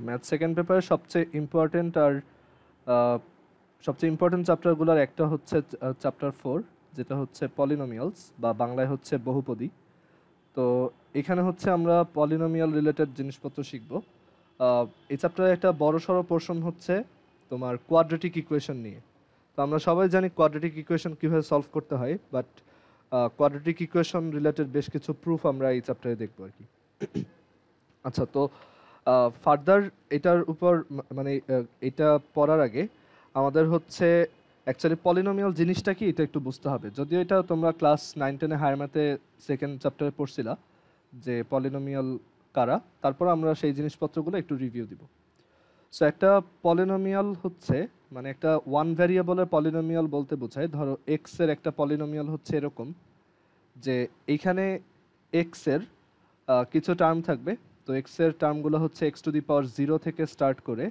Math second পেপারের সবচেয়ে important আর আহ, সবচেয়ে ইম্পর্টেন্ট চ্যাপ্টারগুলোর একটা হচ্ছে চ্যাপ্টার 4, যেটা হচ্ছে পলিনোমিয়ালস বা বাংলায় হচ্ছে বহুপদী। তো এখানে হচ্ছে আমরা পলিনোমিয়াল রিলেটেড জিনিসপত্র শিখব। এই চ্যাপ্টারে একটা বড়সড় পোর্শন হচ্ছে তোমার কোয়াড্রেটিক ইকুয়েশন নিয়ে। তো আমরা সবাই জানি কোয়াড্রেটিক ইকুয়েশন কীভাবে সলভ করতে হয়, বাট কোয়াড্রেটিক ইকুয়েশন রিলেটেড বেশ কিছু প্রুফ আমরা এই চ্যাপ্টারে দেখবো আর কি। আচ্ছা, তো ফার্দার এটার উপর মানে এটা পড়ার আগে আমাদের হচ্ছে অ্যাকচুয়ালি পলিনোমিয়াল জিনিসটা কি এটা একটু বুঝতে হবে। যদিও এটা তোমরা ক্লাস 9-10-এ হায়ার ম্যাথে সেকেন্ড চ্যাপ্টারে পড়ছিলা যে পলিনোমিয়াল কারা, তারপর আমরা সেই জিনিসপত্রগুলো একটু রিভিউ দিব। সো একটা পলিনোমিয়াল হচ্ছে মানে একটা ওয়ান ভ্যারিয়েবলের পলিনোমিয়াল বলতে বোঝায়, ধরো এক্স এর একটা পলিনোমিয়াল হচ্ছে এরকম যে এইখানে এক্স এর কিছু টার্ম থাকবে। তো এক্স এর টার্মগুলো হচ্ছে এক্স টু দি পাওয়ার 0 থেকে স্টার্ট করে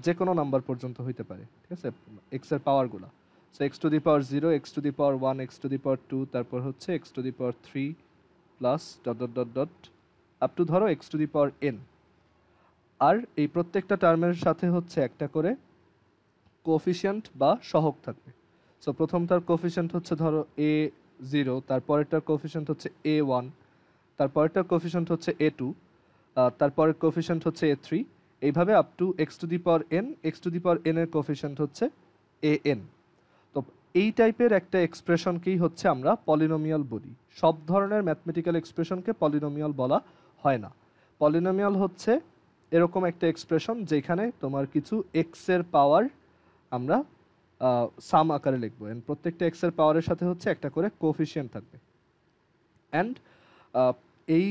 যে কোনো নাম্বার পর্যন্ত হইতে পারে, ঠিক আছে, এক্স এর পাওয়ারগুলো। So x to the power 0, x to the power 1, x to the power 2, তারপর হচ্ছে x to the power 3 plus dot dot dot dot up to ধরো x to the power n। আর এই প্রত্যেকটা টার্মের সাথে হচ্ছে একটা করে কোফিশিয়েন্ট বা সহগ থাকবে। সো প্রথমটার কোফিশিয়েন্ট হচ্ছে ধরো a0, তারপরেরটার কোফিশিয়েন্ট হচ্ছে a1, তারপরেরটার কোফিশিয়েন্ট হচ্ছে a2, তারপরের কোফিশিয়েন্ট হচ্ছে a3, এইভাবে up to x to the power n। X to the power n এর কোফিশিয়েন্ট হচ্ছে an। তো এই টাইপের একটা এক্সপ্রেশনকেই হচ্ছে আমরা পলিনোমিয়াল বলি। সব ধরনের ম্যাথমেটিক্যাল এক্সপ্রেশনকে পলিনোমিয়াল বলা হয় না। পলিনোমিয়াল হচ্ছে এরকম একটা এক্সপ্রেশন যেখানে তোমার কিছু এক্স এর পাওয়ার আমরা সাম আকারে লিখবো, এন্ড প্রত্যেকটা এক্স এর পাওয়ারের সাথে হচ্ছে একটা করে কোফিশিয়েন্ট থাকবে। অ্যান্ড এই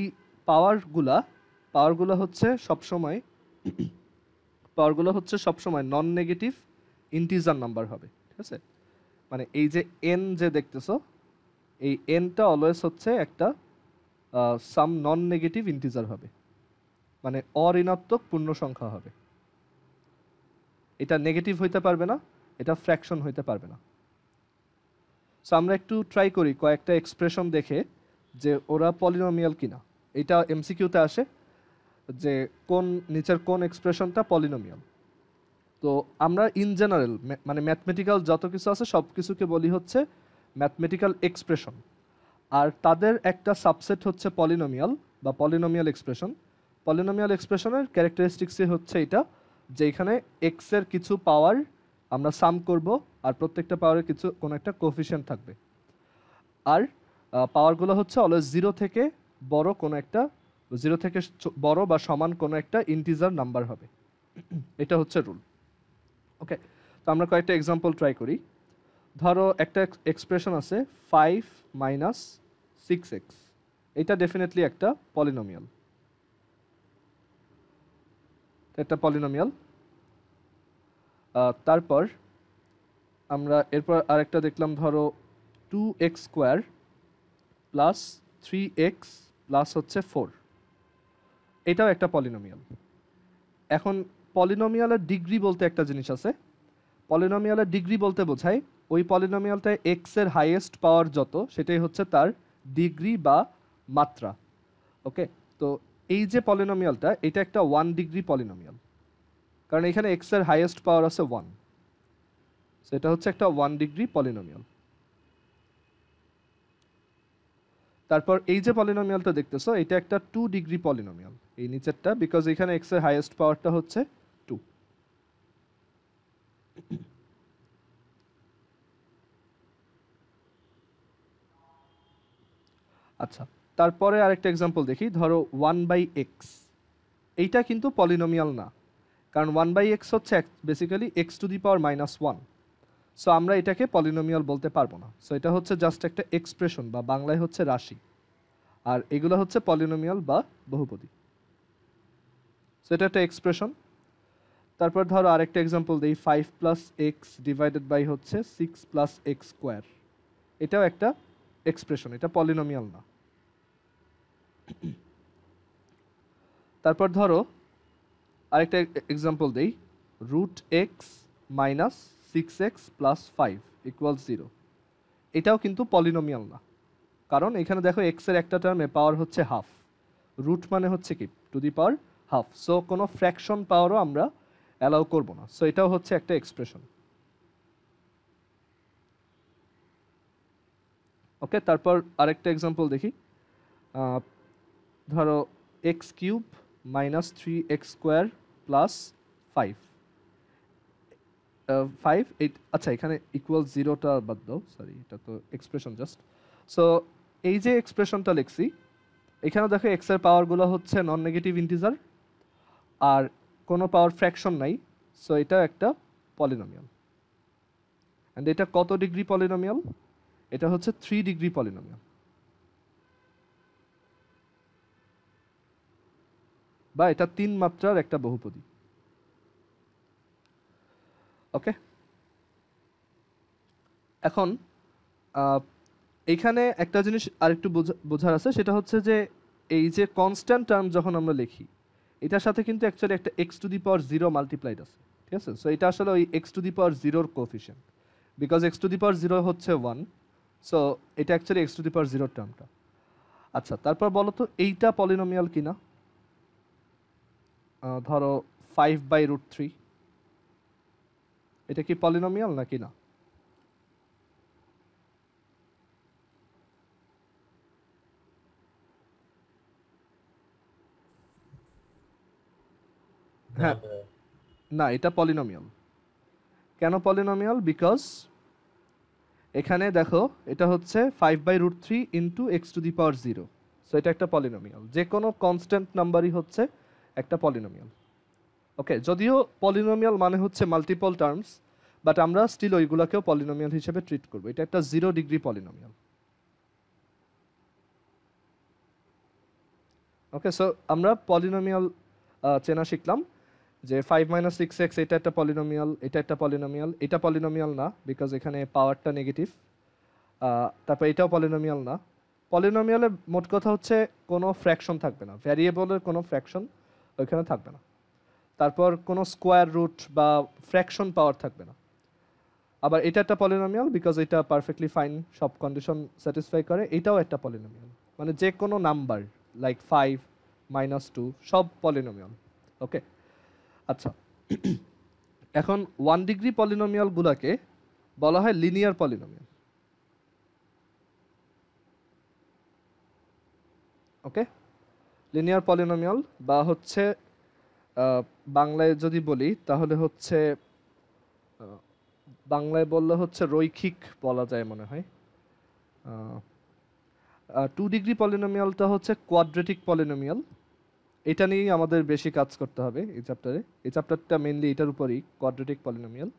পাওয়ারগুলো হচ্ছে সবসময় নন নেগেটিভ ইন্টিজার নাম্বার হবে, ঠিক আছে। মানে এই যে এন যে দেখতেছো, এই এনটা অলওয়েজ হচ্ছে একটা সাম নন নেগেটিভ ইন্টিজার হবে, মানে অঋণাত্মক পূর্ণ সংখ্যা হবে। এটা নেগেটিভ হইতে পারবে না, এটা ফ্র্যাকশন হইতে পারবে না। সো আমরা একটু ট্রাই করি কয়েকটা এক্সপ্রেশন দেখে যে ওরা পলিনোমিয়াল কিনা। এটা এমসিকিউতে আসে যে নিচের কোন এক্সপ্রেশনটা পলিনোমিয়াল। তো আমরা ইন জেনারেল মানে ম্যাথমেটিক্যাল যত কিছু আছে সব কিছুকে বলি হচ্ছে ম্যাথমেটিক্যাল এক্সপ্রেশন, আর তাদের একটা সাবসেট হচ্ছে পলিনোমিয়াল বা পলিনোমিয়াল এক্সপ্রেশন। পলিনোমিয়াল এক্সপ্রেশনের ক্যারেক্টারিস্টিক্সই হচ্ছে এটা যে এখানে এক্স এর কিছু পাওয়ার আমরা সাম করব, আর প্রত্যেকটা পাওয়ারের কোনো একটা কোফিশিয়েন্ট থাকবে। আর পাওয়ারগুলো হচ্ছে অলওয়েজ জিরো থেকে বড় বা সমান কোনো একটা ইন্টিজার নাম্বার হবে। এটা হচ্ছে রুল। ওকে, তো আমরা কয়েকটা এক্সাম্পল ট্রাই করি। ধরো একটা এক্সপ্রেশন আছে 5 মাইনাস 6x, এটা ডেফিনেটলি একটা পলিনোমিয়াল। তারপর আমরা এরপর আরেকটা দেখলাম, ধরো 2x square plus 3x plus হচ্ছে 4, এটাও একটা পলিনোমিয়াল। এখন পলিনোমিয়ালের ডিগ্রি বলতে একটা জিনিস আছে। পলিনোমিয়ালের ডিগ্রি বলতে বোঝায় ওই পলিনোমিয়ালটায় এক্স এর হাইয়েস্ট পাওয়ার যত, সেটাই হচ্ছে তার ডিগ্রি বা মাত্রা। ওকে, তো এই যে পলিনোমিয়ালটা, এটা একটা 1 ডিগ্রি পলিনোমিয়াল, কারণ এখানে এক্স এর হাইয়েস্ট পাওয়ার আছে 1। সেটা হচ্ছে একটা 1 ডিগ্রি পলিনোমিয়াল। তারপর এই যে পলিনোমিয়ালটা দেখতেছো, এটা একটা 2 ডিগ্রি পলিনোমিয়াল, এই নিচেরটা, বিকজ এখানে এক্স এর হাইয়েস্ট পাওয়ারটা হচ্ছে 2। আচ্ছা, তারপরে আরেকটা এক্সাম্পল দেখি। ধরো 1/x, এইটা কিন্তু পলিনোমিয়াল না, কারণ 1/x হচ্ছে basically x to the power -1। So আমরা এটাকে পলিনোমিয়াল বলতে পারবো না। সো এটা হচ্ছে জাস্ট একটা এক্সপ্রেশন বা বাংলায় হচ্ছে রাশি, আর এগুলো হচ্ছে পলিনোমিয়াল বা বহুপদী। সো এটা একটা এক্সপ্রেশন। তারপর ধরো আরেকটা এক্সাম্পল দিই, 5 + x ডিভাইডেড বাই হচ্ছে 6 + x স্কোয়ার, এটাও একটা এক্সপ্রেশন, এটা পলিনোমিয়াল না। তারপর ধরো আরেকটা এক্সাম্পল দেই, √x - 6x + 5 = 0, এটাও কিন্তু পলিনোমিয়াল না, কারণ এখানে দেখো এক্স এর একটা টার্মে পাওয়ার হচ্ছে হাফ, রুট মানে হচ্ছে কি two the power half, so কোনো ফ্র্যাকশন পাওয়ারও আমরা অ্যালাউ করব না। সো এটাও হচ্ছে একটা এক্সপ্রেশন। ওকে, তারপর আরেকটা এক্সাম্পল দেখি। ধরো x cube minus 3x square plus 5 8, আচ্ছা এখানে ইকুয়াল জিরোটা বাদ দাও, সরি এটা তো এক্সপ্রেশন জাস্ট। সো এই যে এক্সপ্রেশনটা লিখছি, এখানে দেখো এক্স এর পাওয়ারগুলো হচ্ছে নন নেগেটিভ ইন্টিজার আর কোনো পাওয়ার ফ্র্যাকশন নাই, সো এটা একটা পলিনোমিয়াল। অ্যান্ড এটা কত ডিগ্রি পলিনোমিয়াল? এটা হচ্ছে 3 ডিগ্রি পলিনোমিয়াল, বা এটা 3 মাত্রার একটা বহুপদী। ওকে, এখন এইখানে একটা জিনিস আরেকটু বোঝার আছে, সেটা হচ্ছে যে এই যে কনস্ট্যান্ট টার্ম যখন আমরা লিখি, এটার সাথে কিন্তু অ্যাকচুয়ালি একটা x to the power 0 multiplied আছে, ঠিক আছে? সো এটা আসলে ওই এক্স টু দি পাওয়ার 0-র coefficient, because x to the power 0 হচ্ছে 1, সো এটা actually x to the power 0 টার্মটা। আচ্ছা, তারপর বলো তো এইটা পলিনোমিয়াল কিনা? ধরো 5/√3, এটা কি পলিনোমিয়াল নাকি না? হ্যাঁ, না এটা পলিনোমিয়াল। কেন পলিনোমিয়াল? বিকজ এখানে দেখো এটা হচ্ছে 5/√3 into x to the power 0, so এটা একটা পলিনোমিয়াল। যে কোনো কনস্ট্যান্ট নাম্বারই হচ্ছে একটা পলিনোমিয়াল। ওকে, যদিও পলিনোমিয়াল মানে হচ্ছে মাল্টিপল টার্মস, বাট আমরা স্টিল ওইগুলোকেও পলিনোমিয়াল হিসেবে ট্রিট করবো। এটা একটা 0 ডিগ্রি পলিনোমিয়াল। ওকে, সো আমরা পলিনোমিয়াল চেনা শিখলাম যে 5 - 6x এটা একটা পলিনোমিয়াল, এটা একটা পলিনোমিয়াল, এটা পলিনোমিয়াল না বিকজ এখানে পাওয়ারটা নেগেটিভ। তারপর এটাও পলিনোমিয়াল না। পলিনোমিয়ালে মোট কথা হচ্ছে কোনো ফ্র্যাকশন থাকবে না, ভ্যারিয়েবলের কোনো ফ্র্যাকশন ওইখানে থাকবে না। তারপর কোনো স্কোয়ার রুট বা ফ্র্যাকশন পাওয়ার থাকবে না। আবার এটা একটা পলিনোমিয়াল বিকজ এটা পারফেক্টলি ফাইন, সব কন্ডিশন স্যাটিসফাই করে। এটাও একটা পলিনোমিয়াল, মানে যে কোনো নাম্বার লাইক 5 - 2 সব পলিনোমিয়াল। ওকে, আচ্ছা এখন 1 ডিগ্রি পলিনোমিয়ালগুলোকে বলা হয় লিনিয়ার পলিনোমিয়াল। ওকে, লিনিয়ার পলিনোমিয়াল বা হচ্ছে বাংলায় যদি বলি তাহলে হচ্ছে বাংলায় বললে হচ্ছে রৈখিক বলা যায় মনে হয়। 2 ডিগ্রি পলিনোমিয়ালটা হচ্ছে কোয়াড্রেটিক পলিনোমিয়াল। এটা নিয়েই আমাদের বেশি কাজ করতে হবে এই চ্যাপ্টারে। এই চ্যাপ্টারটা মেইনলি এটার উপরই, কোয়াড্রেটিক পলিনোমিয়াল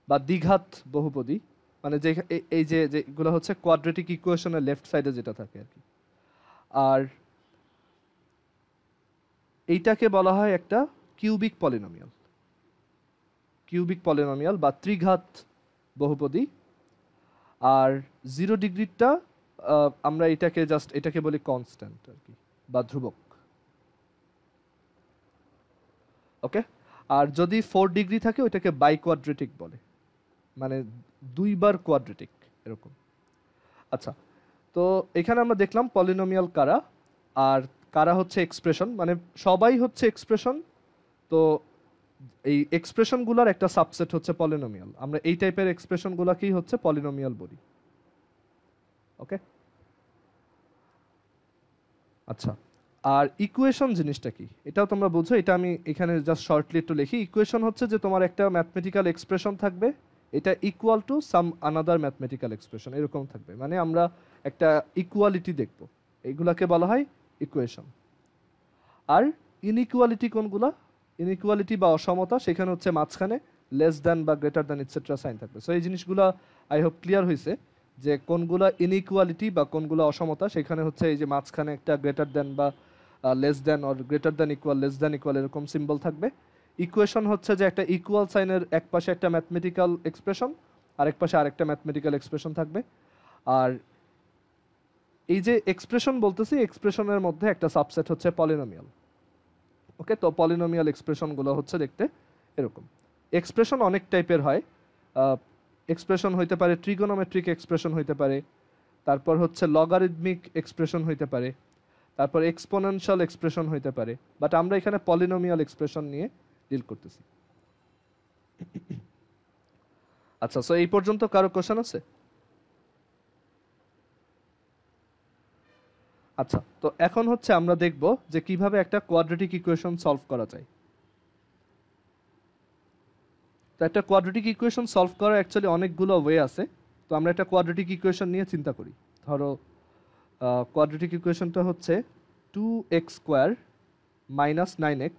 বা দ্বিঘাত বহুপদী, মানে যে এই যে যেগুলো হচ্ছে কোয়াড্রেটিক ইকুয়েশনের লেফট সাইডে যেটা থাকে আর কি। আর এইটাকে বলা হয় একটা কিউবিক পলিনোমিয়াল, কিউবিক পলিনোমিয়াল বা ত্রিঘাত বহুপদী। আর 0 ডিগ্রিটা আমরা এটাকে বলি কনস্ট্যান্ট আর কি, বা ধ্রুবক। ওকে, আর যদি 4 ডিগ্রি থাকে ওইটাকে বাই কোয়াড্রেটিক বলে, মানে 2বার কোয়াড্রেটিক এরকম। আচ্ছা, তো এখানে আমরা দেখলাম পলিনোমিয়াল কারা, আর কারা হচ্ছে এক্সপ্রেশন, মানে সবাই হচ্ছে এক্সপ্রেশন। তো এই এক্সপ্রেশনগুলোর একটা সাবসেট হচ্ছে পলিনোমিয়াল। আমরা এই টাইপের এক্সপ্রেশনগুলোকেই হচ্ছে পলিনোমিয়াল বলি। ওকে, আচ্ছা, আর ইকুয়েশন জিনিসটা কি এটাও তোমরা বুঝো। এটা আমি এখানে জাস্ট শর্টলি একটু লিখি। ইকুয়েশন হচ্ছে যে তোমার একটা ম্যাথমেটিক্যাল এক্সপ্রেশন থাকবে, এটা equal to some another mathematical expression, এরকম থাকবে। মানে আমরা একটা ইকুয়ালিটি দেখব, এইগুলাকে বলা হয় ইকুয়েশন। আর ইনইকুয়ালিটি কোনগুলা? ইনইকুয়ালিটি বা অসমতা, সেখানে হচ্ছে মাঝখানে লেস দ্যান বা গ্রেটার দ্যান ইটসেট্রা সাইন থাকবে। সো এই জিনিসগুলো আই হোপ ক্লিয়ার হয়েছে যে কোনগুলা ইনইকুয়ালিটি বা কোনগুলা অসমতা। সেখানে হচ্ছে এই যে মাঝখানে একটা গ্রেটার দ্যান বা less than or greater than equal, less than equal এরকম সিম্বল থাকবে। ইকুয়েশন হচ্ছে যে একটা ইকুয়াল সাইনের এক পাশে একটা ম্যাথমেটিক্যাল এক্সপ্রেশন, আরেক পাশে আরেকটা ম্যাথমেটিক্যাল এক্সপ্রেশন থাকবে। আর এই যে এক্সপ্রেশন বলতেছি, এক্সপ্রেশনের মধ্যে একটা সাবসেট হচ্ছে পলিনোমিয়াল। ওকে, তো পলিনোমিয়াল এক্সপ্রেশনগুলো হচ্ছে দেখতে এরকম। এক্সপ্রেশন অনেক টাইপের হয়। এক্সপ্রেশন হইতে পারে ট্রিগোনোমেট্রিক এক্সপ্রেশন হইতে পারে, তারপর হচ্ছে লগারিদমিক এক্সপ্রেশন হইতে পারে, তারপর এক্সপোনেনশিয়াল এক্সপ্রেশন হইতে পারে, বাট আমরা এখানে পলিনোমিয়াল এক্সপ্রেশন নিয়ে ডিল করতেছি। আচ্ছা, সো এই পর্যন্ত কারো কোশ্চেন আছে? আচ্ছা, তো এখন হচ্ছে আমরা দেখব যে কিভাবে একটা কোয়াড্রেটিক ইকুয়েশন সলভ করা যায়। তো একটা কোয়াড্রেটিক ইকুয়েশন সলভ করার অ্যাকচুয়ালি অনেকগুলো ওয়ে আছে। তো আমরা একটা কোয়াড্রেটিক ইকুয়েশন নিয়ে চিন্তা করি। ধরো কোয়াড্রেটিক ইকুয়েশনটা হচ্ছে 2x square minus 9x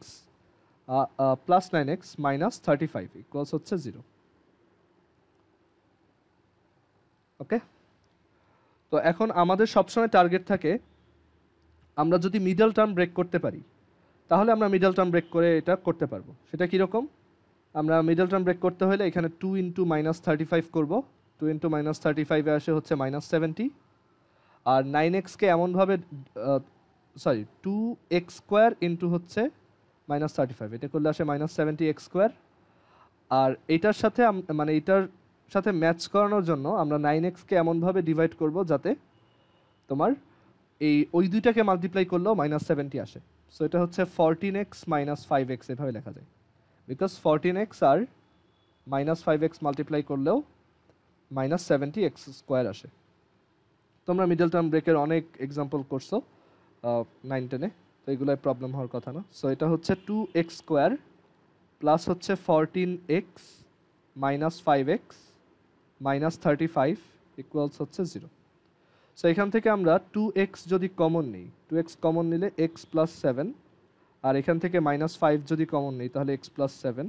plus 9x minus 35 equals হচ্ছে 0। ওকে, তো এখন আমাদের সবসময় টার্গেট থাকে আমরা যদি মিডল টার্ম ব্রেক করতে পারি তাহলে আমরা মিডল টার্ম ব্রেক করে এটা করতে পারবো। সেটা কীরকম? আমরা মিডল টার্ম ব্রেক করতে হলে এখানে 2 ইন্টু মাইনাস 35 করবো। 2 ইন্টু মাইনাস 35-এ আসে হচ্ছে মাইনাস 70, আর 9xকে এমনভাবে সরি 2x স্কোয়ার ইন্টু হচ্ছে মাইনাস 35, এটা করলে আসে মাইনাস 70x স্কোয়ার। আর এইটার সাথে মানে এইটার সাথে ম্যাচ করানোর জন্য আমরা 9xকে এমনভাবে ডিভাইড করব যাতে তোমার ওই দুইটাকে মাল্টিপ্লাই করলেও মাইনাস 70 আসে। সো এটা হচ্ছে 14x মাইনাস 5x এভাবে লেখা যায়, বিকজ 14x আর মাইনাস 5x মাল্টিপ্লাই করলেও মাইনাস 70x স্কোয়ার আসে। তোমরা মিডল টার্ম ব্রেকের অনেক এক্সাম্পল করছো 9-10-এ, তো এগুলোয় প্রবলেম হওয়ার কথা না। সো এটা হচ্ছে 2x স্কোয়ার প্লাস হচ্ছে 14x minus 5x minus 35 equals হচ্ছে 0। সো এখান থেকে আমরা 2x যদি কমন নিই, 2x কমন নিলে x প্লাস 7, আর এখান থেকে মাইনাস 5 যদি কমন নিই তাহলে x প্লাস 7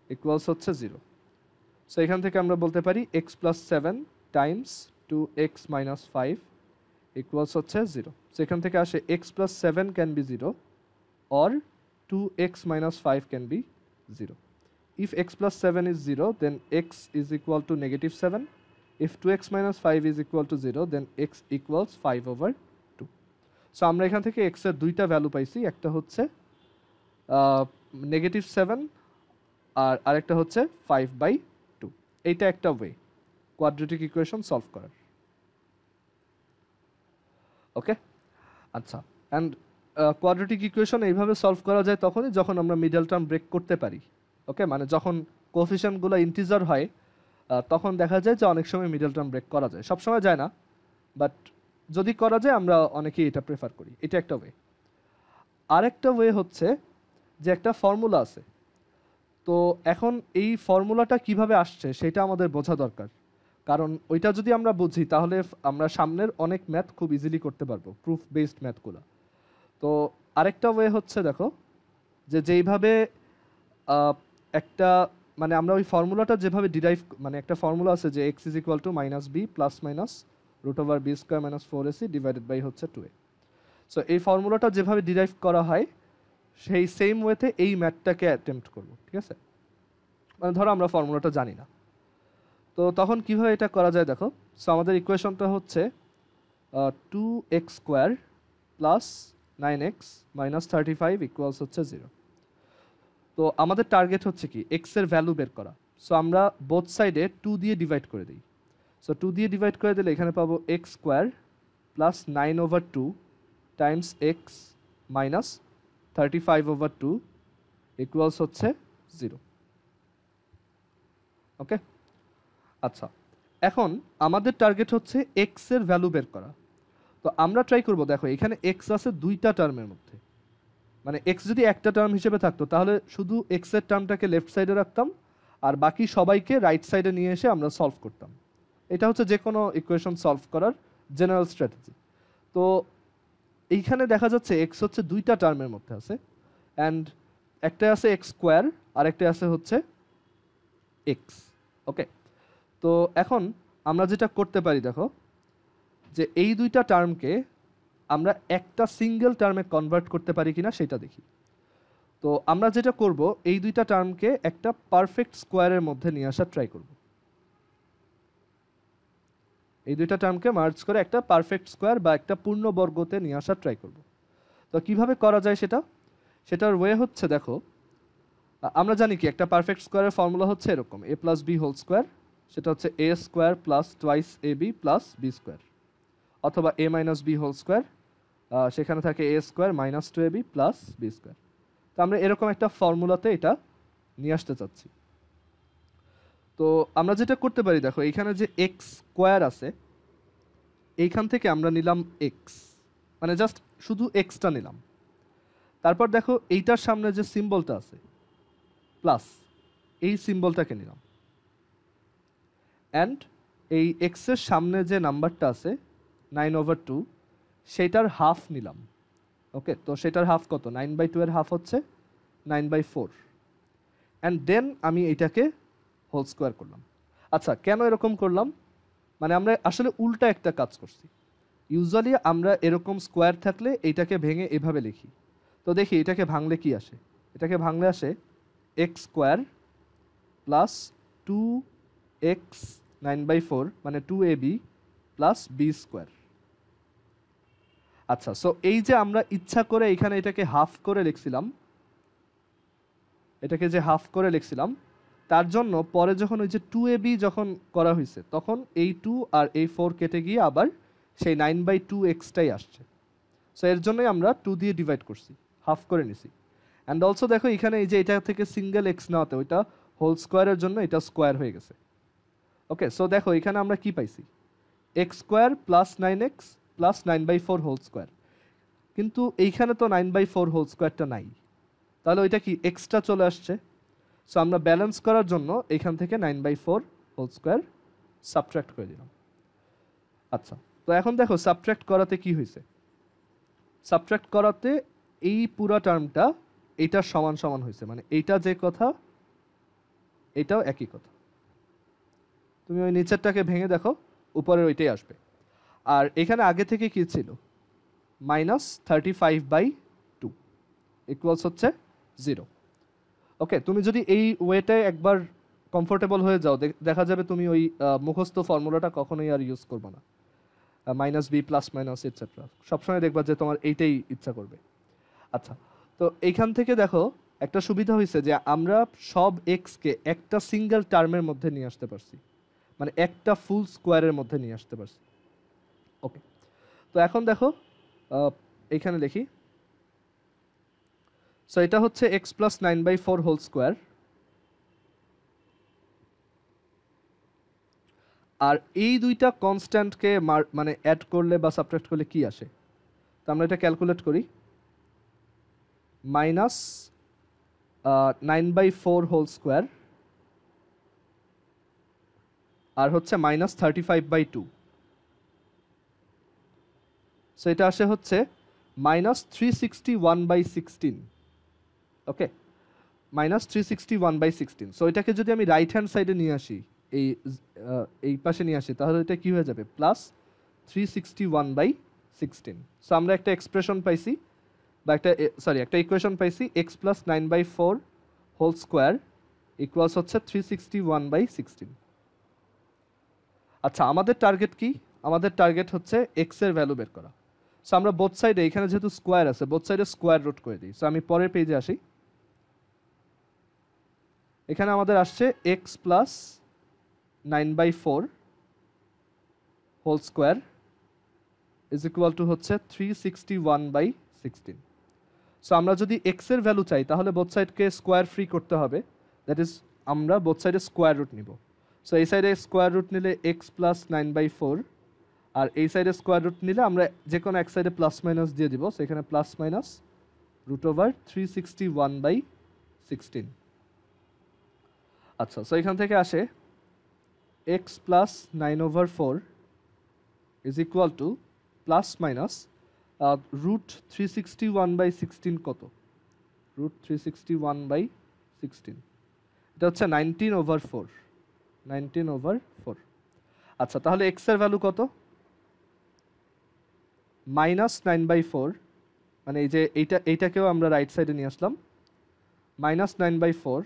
ইকুয়ালস হচ্ছে 0। সো এখান থেকে আমরা বলতে পারি x plus 7 Times 2x minus 5 equals হচ্ছে 0। সো এখান থেকে আসে x plus 7 can be 0 or 2x minus 5 can be 0. If x plus 7 is 0, then x is equal to negative 7. If 2x minus 5 is equal to 0, then x equals 5 over 2. So আমরা এখান থেকে x এর দুইটা value পাইছি, একটা হচ্ছে negative 7 আর আরেকটা হচ্ছে 5/2। এইটা একটা ওয়ে কোয়াড্রেটিক ইকুয়েশন সলভ করার। ওকে, আচ্ছা, অ্যান্ড কোয়াড্রেটিক ইকুয়েশন এইভাবে সলভ করা যায় তখনই যখন আমরা মিডল টার্ম ব্রেক করতে পারি। ওকে, মানে যখন কোএফিশিয়েন্টগুলো ইন্টিজার হয় তখন দেখা যায় যে অনেক সময় মিডল টার্ম ব্রেক করা যায়, সবসময় যায় না, বাট যদি করা যায় আমরা অনেকেই এটা প্রেফার করি। এটা একটা ওয়ে। আরেকটা ওয়ে হচ্ছে যে একটা ফর্মুলা আছে, তো এখন এই ফর্মুলাটা কিভাবে আসছে সেটা আমাদের বোঝা দরকার, কারণ ওইটা যদি আমরা বুঝি তাহলে আমরা সামনের অনেক ম্যাথ খুব ইজিলি করতে পারবো, প্রুফ বেসড ম্যাথগুলো। তো আরেকটা ওয়ে হচ্ছে দেখো যে যেইভাবে একটা মানে আমরা ওই ফর্মুলাটা যেভাবে ডিরাইভ, মানে একটা ফর্মুলা আছে যে x is equal to minus b plus minus root over b square minus 4ac divided by হচ্ছে 2a। সো এই ফর্মুলাটা যেভাবে ডিরাইভ করা হয় সেই সেম ওয়েতে এই ম্যাথটাকে অ্যাটেম্প্ট করবো, ঠিক আছে? মানে ধরো আমরা ফর্মুলাটা জানি না, তো তখন কীভাবে এটা করা যায় দেখো। সো আমাদের ইকুয়েশনটা হচ্ছে 2x square plus 9x minus 35 equals হচ্ছে 0। তো আমাদের টার্গেট হচ্ছে কি এক্স এর ভ্যালু বের করা। সো আমরা বোথ সাইডে 2 দিয়ে ডিভাইড করে দিই। সো 2 দিয়ে ডিভাইড করে দিলে এখানে পাবো x square plus 9/2 Times x minus 35/2 equals হচ্ছে 0। ওকে, আচ্ছা, এখন আমাদের টার্গেট হচ্ছে এক্স এর ভ্যালু বের করা। তো আমরা ট্রাই করব, দেখো এখানে এক্স আছে দুইটা টার্মের মধ্যে, মানে এক্স যদি একটা টার্ম হিসেবে থাকতো তাহলে শুধু এক্স এর টার্মটাকে লেফট সাইডে রাখতাম আর বাকি সবাইকে রাইট সাইডে নিয়ে এসে আমরা সলভ করতাম। এটা হচ্ছে যে কোনো ইকুয়েশন সলভ করার জেনারেল স্ট্র্যাটেজি। তো এইখানে দেখা যাচ্ছে এক্স হচ্ছে দুইটা টার্মের মধ্যে আছে, অ্যান্ড একটা আছে এক্স স্কোয়ার আর একটা আছে হচ্ছে এক্স। ওকে, তো এখন আমরা যেটা করতে পারি দেখো যে এই দুইটা টার্মকে আমরা একটা সিঙ্গেল টার্মে কনভার্ট করতে পারি কিনা সেটা দেখি। তো আমরা যেটা করব এই দুইটা টার্মকে একটা পারফেক্ট স্কোয়ারের মধ্যে নিয়ে আসার ট্রাই করব। এই দুইটা টার্মকে মার্জ করে একটা পারফেক্ট স্কোয়ার বা একটা পূর্ণবর্গতে নিয়ে আসার ট্রাই করব। তো কিভাবে করা যায় সেটার ওয়ে হচ্ছে দেখো, আমরা জানি কি একটা পারফেক্ট স্কোয়ারের ফর্মুলা হচ্ছে এরকম a plus b whole square, সেটা হচ্ছে a square plus twice ab plus b square, অথবা a minus b whole square সেখানে থাকে a square minus 2ab plus b square. তো আমরা এরকম একটা ফর্মুলাতে এটা নিয়ে আসতে চাচ্ছি। তো আমরা যেটা করতে পারি, দেখো এইখানে যে এক্স স্কোয়ার আছে, এইখান থেকে আমরা নিলাম এক্স, মানে জাস্ট শুধু এক্সটা নিলাম। তারপর দেখো এইটার সামনে যে সিম্বলটা আছে প্লাস, এই সিম্বলটাকে নিলাম। অ্যান্ড এই এক্সের সামনে যে নাম্বারটা আছে 9/2, সেটার হাফ নিলাম। ওকে, তো সেটার হাফ কত? 9/2 এর হাফ হচ্ছে 9/4। অ্যান্ড দেন আমি এইটাকে হোল স্কোয়ার করলাম। আচ্ছা, কেন এরকম করলাম? মানে আমরা আসলে উল্টা একটা কাজ করছি। ইউজুয়ালি আমরা এরকম স্কোয়ার থাকলে এইটাকে ভেঙে এভাবে লিখি। তো দেখি এটাকে ভাঙলে কি আসে। এটাকে ভাঙলে আসে এক্স স্কোয়ার প্লাস 2x 9/4 মানে 2ab প্লাস বি স্কোয়ার। আচ্ছা, সো এই যে আমরা ইচ্ছা করে এখানে এটাকে হাফ করে লিখছিলাম, এটাকে যে হাফ করে লিখছিলাম, তার জন্য পরে যখন ওই যে 2ab যখন করা হয়েছে, তখন এই 2 আর এই 4 কেটে গিয়ে আবার সেই 9/2xটাই আসছে। সো এর জন্যই আমরা 2 দিয়ে ডিভাইড করছি, হাফ করে নিছি। অ্যান্ড অলসো দেখো এখানে এই যে এটা থেকে সিঙ্গেল এক্স নেওয়াতে ওইটা হোল স্কোয়ারের জন্য এটা স্কোয়ার হয়ে গেছে। ওকে, সো দেখো এখানে আমরা কি পাইছি? X square plus 9x plus 9/4 whole square. কিন্তু এইখানে তো 9/4 হোল স্কোয়ারটা নাই, তাহলে ওইটা কি এক্সট্রা চলে আসছে। সো আমরা ব্যালেন্স করার জন্য এইখান থেকে 9/4 হোল স্কোয়ার সাবট্রাক্ট করে দিলাম। আচ্ছা, তো এখন দেখো সাবট্রাক্ট করাতে কি হয়েছে। সাবট্রাক্ট করাতে এই পুরো টার্মটা এইটার সমান সমান হয়েছে, মানে এইটা যে কথা এটাও একই কথা। তুমি ওই নিচেরটাকে ভেঙে দেখো, উপরের ওইটাই আসবে। আর এখানে আগে থেকে কি ছিল? -35/2 ইকুয়ালস হচ্ছে 0। ওকে, তুমি যদি এই ওয়েটায় একবার কমফোর্টেবল হয়ে যাও, দেখা যাবে তুমি ওই মুখস্থ ফর্মুলাটা কখনোই আর ইউজ করবে না, -b প্লাস মাইনাস এটসেট্রা। সবসময় দেখবা যে তোমার এইটাই ইচ্ছা করবে। আচ্ছা, তো এইখান থেকে দেখো একটা সুবিধা হয়েছে যে আমরা সব এক্সকে একটা সিঙ্গেল টার্মের মধ্যে নিয়ে আসতে পারছি, মানে একটা ফুল স্কোয়ারের মধ্যে নিয়ে আসতে পারছি। ওকে, তো এখন দেখো এইখানে লিখি। সো এটা হচ্ছে x প্লাস 9/4 হোল স্কোয়ার। আর এই দুইটা কনস্ট্যান্টকে মানে অ্যাড করলে বা সাবট্রাক্ট করলে কি আসে? তো আমরা এটা ক্যালকুলেট করি। -9/4 হোল স্কোয়ার আর হচ্ছে -35/2। সো এটা আসে হচ্ছে -361/16। ওকে, -361/16। সো এটাকে যদি আমি রাইট হ্যান্ড সাইডে নিয়ে আসি, এই পাশে নিয়ে আসি, তাহলে এটা কি হয়ে যাবে? +361/16। সো আমরা একটা এক্সপ্রেশন পাইছি, বা একটা ইকুয়েশন পাইছি, x plus 9/4 whole square equals হচ্ছে 361/16। আচ্ছা, আমাদের টার্গেট কি? আমাদের টার্গেট হচ্ছে x এর ভ্যালু বের করা। সো আমরা বোথ সাইডে, এখানে যেহেতু স্কোয়ার আছে, বোথ সাইডে স্কোয়ার রুট করে দিই। সো আমি পরের পেজে আসি। এখানে আমাদের আসছে x plus 9/4 whole square is equal to হচ্ছে 361/16। সো আমরা যদি x এর ভ্যালু চাই, তাহলে বোথ সাইডকে স্কোয়ার ফ্রি করতে হবে। দ্যাট ইজ, আমরা বোথ সাইডে স্কোয়ার রুট নিব। সো এই সাইডে স্কোয়ার রুট নিলে x প্লাস 9/4, আর এই সাইডে স্কোয়ার রুট নিলে আমরা যে কোনো এক সাইডে প্লাস মাইনাস দিয়ে দিব। সো এখানে প্লাস মাইনাস √361/16। আচ্ছা, সো এখান থেকে আসে x plus 9/4 is equal to plus minus √361/16 কত? √361/16 এটা হচ্ছে 19/4। 19/4। আচ্ছা, তাহলে x এর ভ্যালু কত? -9/4, মানে এই যে এইটাকেও আমরা রাইট সাইডে নিয়ে আসলাম। -9/4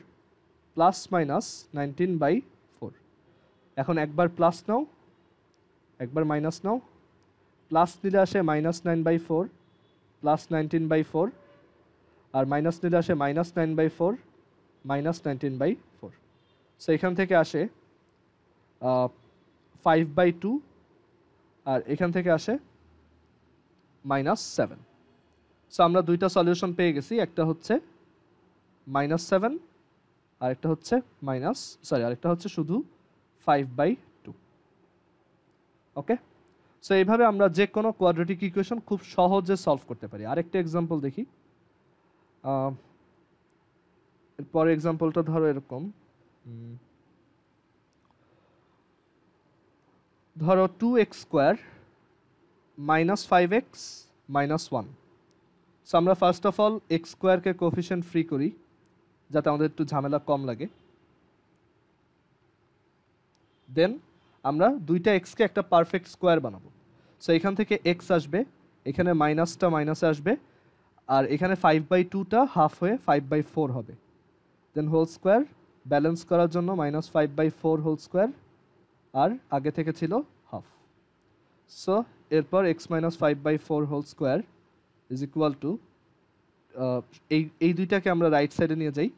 প্লাস মাইনাস 19/4। এখন একবার প্লাস নাও, একবার মাইনাস নাও। প্লাস নিলে আসে -9/4 প্লাস 19/4, আর মাইনাস নিলে আসে -9/4 মাইনাস 19/4। সো এখান থেকে আসে 5/2, আর এখান থেকে আসে -7। সো আমরা দুইটা সলিউশন পেয়ে গেছি, একটা হচ্ছে -7 আর একটা হচ্ছে আরেকটা হচ্ছে শুধু 5/2। ওকে, সো এইভাবে আমরা যে কোনো কোয়াড্রেটিক ইকুয়েশন খুব সহজে সলভ করতে পারি। আরেকটা এক্সাম্পল দেখি। এরপর এক্সাম্পলটা ধরো এরকম, ধরো 2x² - 5x - 1। সো আমরা first of all x² K coefficient free করি যাতে আমাদের একটু ঝামেলা কম লাগে। দেন আমরা দুইটা এক্সকে একটা পারফেক্ট স্কোয়ার বানাবো। সো এখান থেকে এক্স আসবে, এখানে মাইনাসটা মাইনাসে আসবে, আর এখানে 5/2টা হাফ হয়ে 5/4 হবে। দেন হোল স্কোয়ার ব্যালেন্স করার জন্য -5/4 হোল স্কোয়ার, আর আগে থেকে ছিল হাফ। সো এরপর x - 5/4 whole square is equal to, এই দুইটাকে আমরা রাইট সাইডে নিয়ে যাই।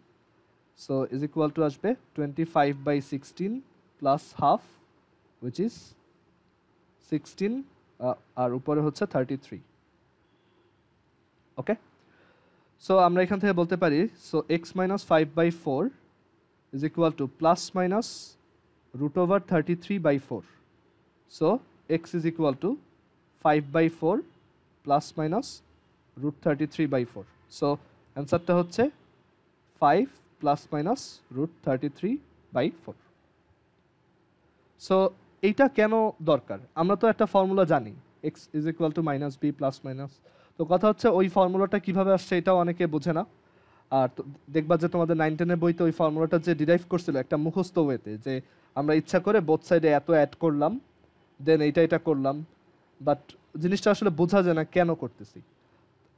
সো ইজ ইকুয়াল টু আসবে 25/16 প্লাস হাফ which is 16, আর উপরে হচ্ছে 33। ওকে, সো আমরা এখান থেকে বলতে পারি, so x - 5/4 is equal to plus minus √33/4। So x is equal to 5/4 plus minus √33/4। So অ্যান্সারটা হচ্ছে 5 plus minus √33/4। সো এইটা কেন দরকার? আমরা তো একটা ফর্মুলা জানি, x is equal to -b plus minus। তো কথা হচ্ছে ওই ফর্মুলাটা কিভাবে আসছে এটাও অনেকে বোঝে না। আর দেখবা যে তোমাদের 9-10 বইতে ওই ফর্মুলাটা যে ডিরাইভ করছিল একটা মুখস্থ ওয়েতে, যে আমরা ইচ্ছা করে বোথ সাইডে এত অ্যাড করলাম, দেন এটা করলাম, বাট জিনিসটা আসলে বোঝা যায় না কেন করতেছি।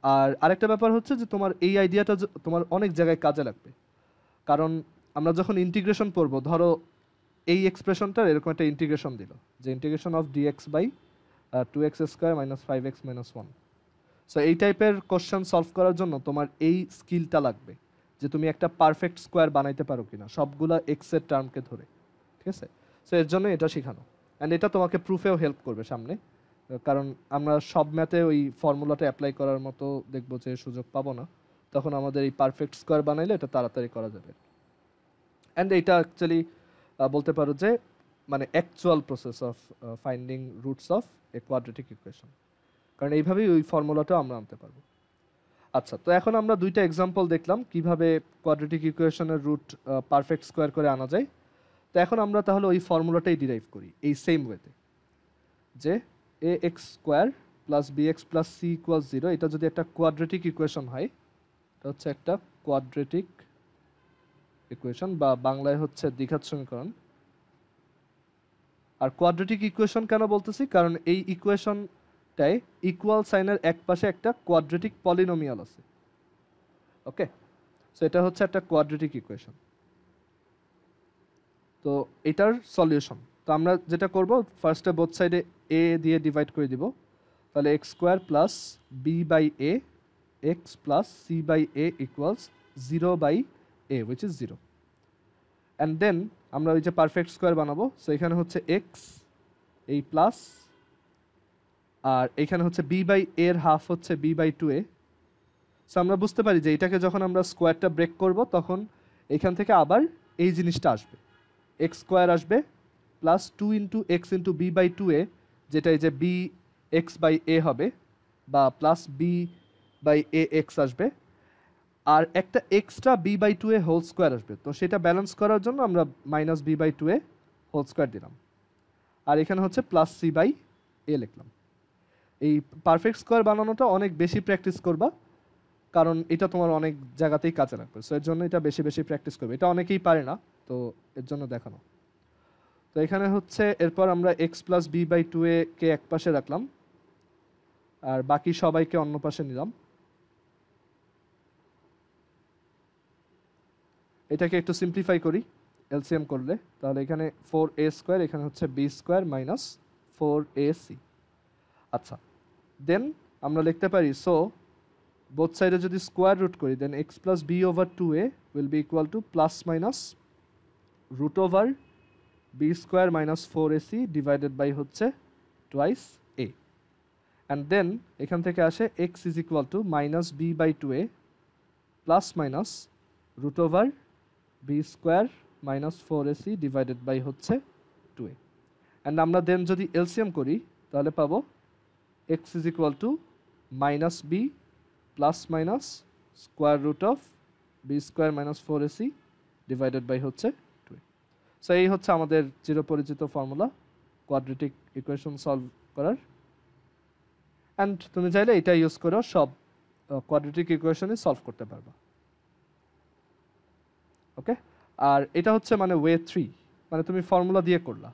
আর আরেকটা ব্যাপার হচ্ছে যে তোমার এই আইডিয়াটা তোমার অনেক জায়গায় কাজে লাগবে, কারণ আমরা যখন ইন্টিগ্রেশন পড়বো, ধরো এই এক্সপ্রেশনটার এরকম একটা ইন্টিগ্রেশন দিল, যে integration of dx/2x² - 5x - 1। So এই টাইপের কোশ্চেন সলভ করার জন্য তোমার এই স্কিলটা লাগবে, যে তুমি একটা পারফেক্ট স্কোয়ার বানাইতে পারো কিনা সবগুলা এক্সের টার্মকে ধরে। ঠিক আছে, সো এর জন্য এটা শেখানো, অ্যান্ড এটা তোমাকে প্রুফেও হেল্প করবে সামনে, কারণ আমরা সব ম্যাথে ওই ফর্মুলাটা অ্যাপ্লাই করার মতো দেখবো যে সুযোগ পাবো না, তখন আমাদের এই পারফেক্ট স্কোয়ার বানাইলে এটা তাড়াতাড়ি করা যাবে। অ্যান্ড এইটা অ্যাকচুয়ালি বলতে পারো যে মানে actual process of finding roots of a quadratic equation, কারণ এইভাবেই ওই ফর্মুলাটা আমরা আনতে পারবো। আচ্ছা, তো এখন আমরা দুইটা এক্সাম্পল দেখলাম কিভাবে কোয়াড্রেটিক ইকুয়েশনের রুট পারফেক্ট স্কোয়ার করে আনা যায়। তো এখন আমরা তাহলে ওই ফর্মুলাটাই ডিরাইভ করি এই সেম ওয়েতে, যে ax² + bx + c = 0 এটা যদি একটা কোয়াড্রেটিক ইকুয়েশন হয়, এটা হচ্ছে একটা কোয়াড্রেটিক ইকুয়েশন, বা বাংলায় হচ্ছে দ্বিঘাত সমীকরণ। আর কোয়াড্রেটিক ইকুয়েশন কেন বলতেছি, কারণ এই ইকুয়েশনটায় ইকুয়াল সাইনের এক পাশে একটা কোয়াড্রেটিক পলিনোমিয়াল আছে। ওকে, সো এটা হচ্ছে একটা কোয়াড্রেটিক ইকুয়েশন। তো এটার সলিউশন, তো আমরা যেটা করব, ফার্স্টে বোথ সাইডে a দিয়ে ডিভাইড করে দিব, তাহলে x² + b/a x + c/a = 0/a which is 0। And then আমরা ওই যে পারফেক্ট স্কোয়ার বানাবো, সো এখানে হচ্ছে x এই প্লাস, আর এখানে হচ্ছে b/a এর হাফ হচ্ছে b/2a। সো আমরা বুঝতে পারি যে এটাকে যখন আমরা স্কোয়ারটা ব্রেক করব, তখন এখান থেকে আবার এই জিনিসটা আসবে, x² আসবে প্লাস 2 × x × b/2a, যেটা এই যে bx/a হবে, বা প্লাস b/ax আসবে, আর একটা এক্সট্রা b/2a হোল স্কোয়ার আসবে। তো সেটা ব্যালেন্স করার জন্য আমরা -b/2a হোল স্কোয়ার দিলাম, আর এখানে হচ্ছে প্লাস c/a লিখলাম। এই পারফেক্ট স্কোয়ার বানানোটা অনেক বেশি প্র্যাকটিস করবা, কারণ এটা তোমার অনেক জায়গাতেই কাজে লাগবে। সো এর জন্য এটা বেশি বেশি প্র্যাকটিস করবে, এটা অনেকেই পারে না, তো এর জন্য দেখানো। তো এখানে হচ্ছে এরপর আমরা x + b/2a কে এক পাশে রাখলাম, আর বাকি সবাইকে অন্য পাশে নিলাম। এটাকে একটু সিম্পলিফাই করি এলসিএম করলে, তাহলে এখানে 4a², এখানে হচ্ছে b² - 4ac। আচ্ছা, দেন আমরা লিখতে পারি, সো বোথ সাইডে যদি স্কোয়ার রুট করি, then x + b/2a will be equal to plus minus √b² - 4ac divided by হচ্ছে টুয়াইস a। অ্যান্ড দেন এখান থেকে আসে x is equal to minus b by two a plus minus root over b square minus four a c divided by হচ্ছে two a. And আমরা then যদি LCM করি তাহলে পাবো x is equal to minus b plus minus square root of B square minus four a c divided by হচ্ছে two a. So এই হচ্ছে আমাদের চিরপরিচিত ফর্মুলা কোয়াড্রেটিক ইকুয়েশন সলভ করার। অ্যান্ড তুমি চাইলে এটা ইউজ করেও সব কোয়াড্রেটিক ইকুয়েশনই সলভ করতে পারবা। ওকে, আর এটা হচ্ছে মানে ওয়ে 3, মানে তুমি ফর্মুলা দিয়ে করলা।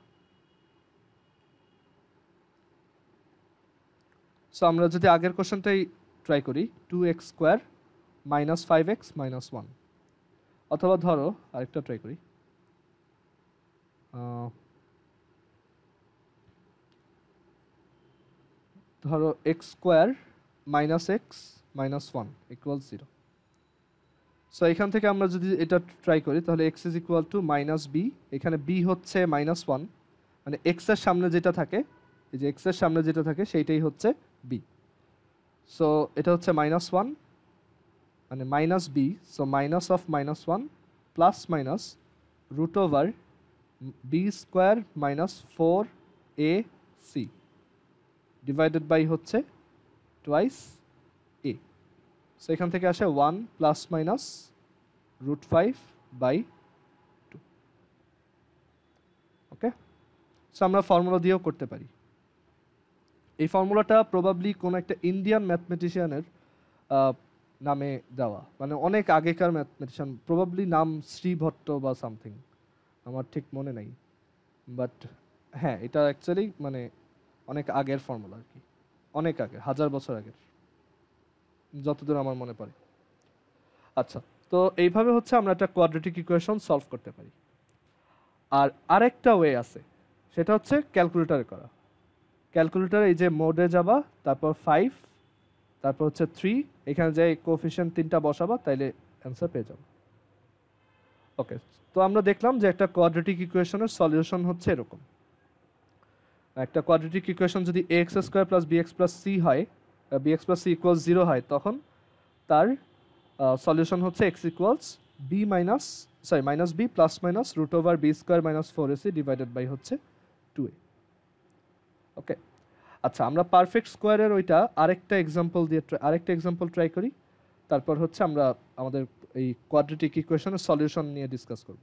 সো আমরা যদি আগের কোশ্চেনটাই ট্রাই করি, 2x square minus 5x minus 1, অথবা ধরো আরেকটা ট্রাই করি, ধরো x স্কোয়ার minus x minus 1 equal 0। So এখান থেকে আমরা যদি এটা ট্রাই করি তাহলে x is equal to minus b, এখানে b হচ্ছে মাইনাস 1, মানে x এর সামনে যেটা থাকে, এই যে x এর সামনে যেটা থাকে সেইটাই হচ্ছে b। সো এটা হচ্ছে মাইনাস 1 মানে minus b, so minus of minus 1 plus minus root over b square minus 4ac divided by হচ্ছে টুয়াইস এ। সো এখান থেকে আসে 1 plus minus root 5 by 2। Okay, so আমরা ফর্মুলা দিয়েও করতে পারি। এই ফর্মুলাটা প্রবাবলি কোনো একটা ইন্ডিয়ান ম্যাথমেটিশিয়ানের নামে দেওয়া, মানে অনেক আগেকার ম্যাথমেটিশিয়ান, প্রবাবলি নাম শ্রীভট্ট বা সামথিং, আমার ঠিক মনে নেই, বাট হ্যাঁ এটা অ্যাকচুয়ালি মানে অনেক আগের ফর্মুলা আর কি, অনেক আগে, 1000 বছর আগের, যতদূর আমার মনে পড়ে। আচ্ছা, তো এইভাবে হচ্ছে আমরা একটা কোয়াড্রেটিক ইকুয়েশন সলভ করতে পারি। আর আরেকটা ওয়ে আছে, সেটা হচ্ছে ক্যালকুলেটরে করা। ক্যালকুলেটরে এই যে মোডে যাবা, তারপর 5, তারপর হচ্ছে 3, এখানে যে কোএফিশিয়েন্ট 3টা বসাবা, তাইলে অ্যান্সার পেয়ে যাবো। ওকে, তো আমরা দেখলাম যে একটা কোয়াড্রেটিক ইকুয়েশনের সলিউশন হচ্ছে এরকম। একটা কোয়াড্রেটিক ইকুয়েশন যদি ax square plus bx plus c হয়, bx প্লাস c ইকুয়ালস 0 হয়, তখন তার সলিউশন হচ্ছে x equals b minus b plus minus root over b square minus 4ac divided by হচ্ছে 2a। ওকে, আচ্ছা আমরা পারফেক্ট স্কোয়ারের ওইটা আরেকটা এক্সাম্পল ট্রাই করি, তারপর হচ্ছে আমরা আমাদের এই কোয়াড্রেটিক ইকুয়েশনের সলিউশন নিয়ে ডিসকাস করব।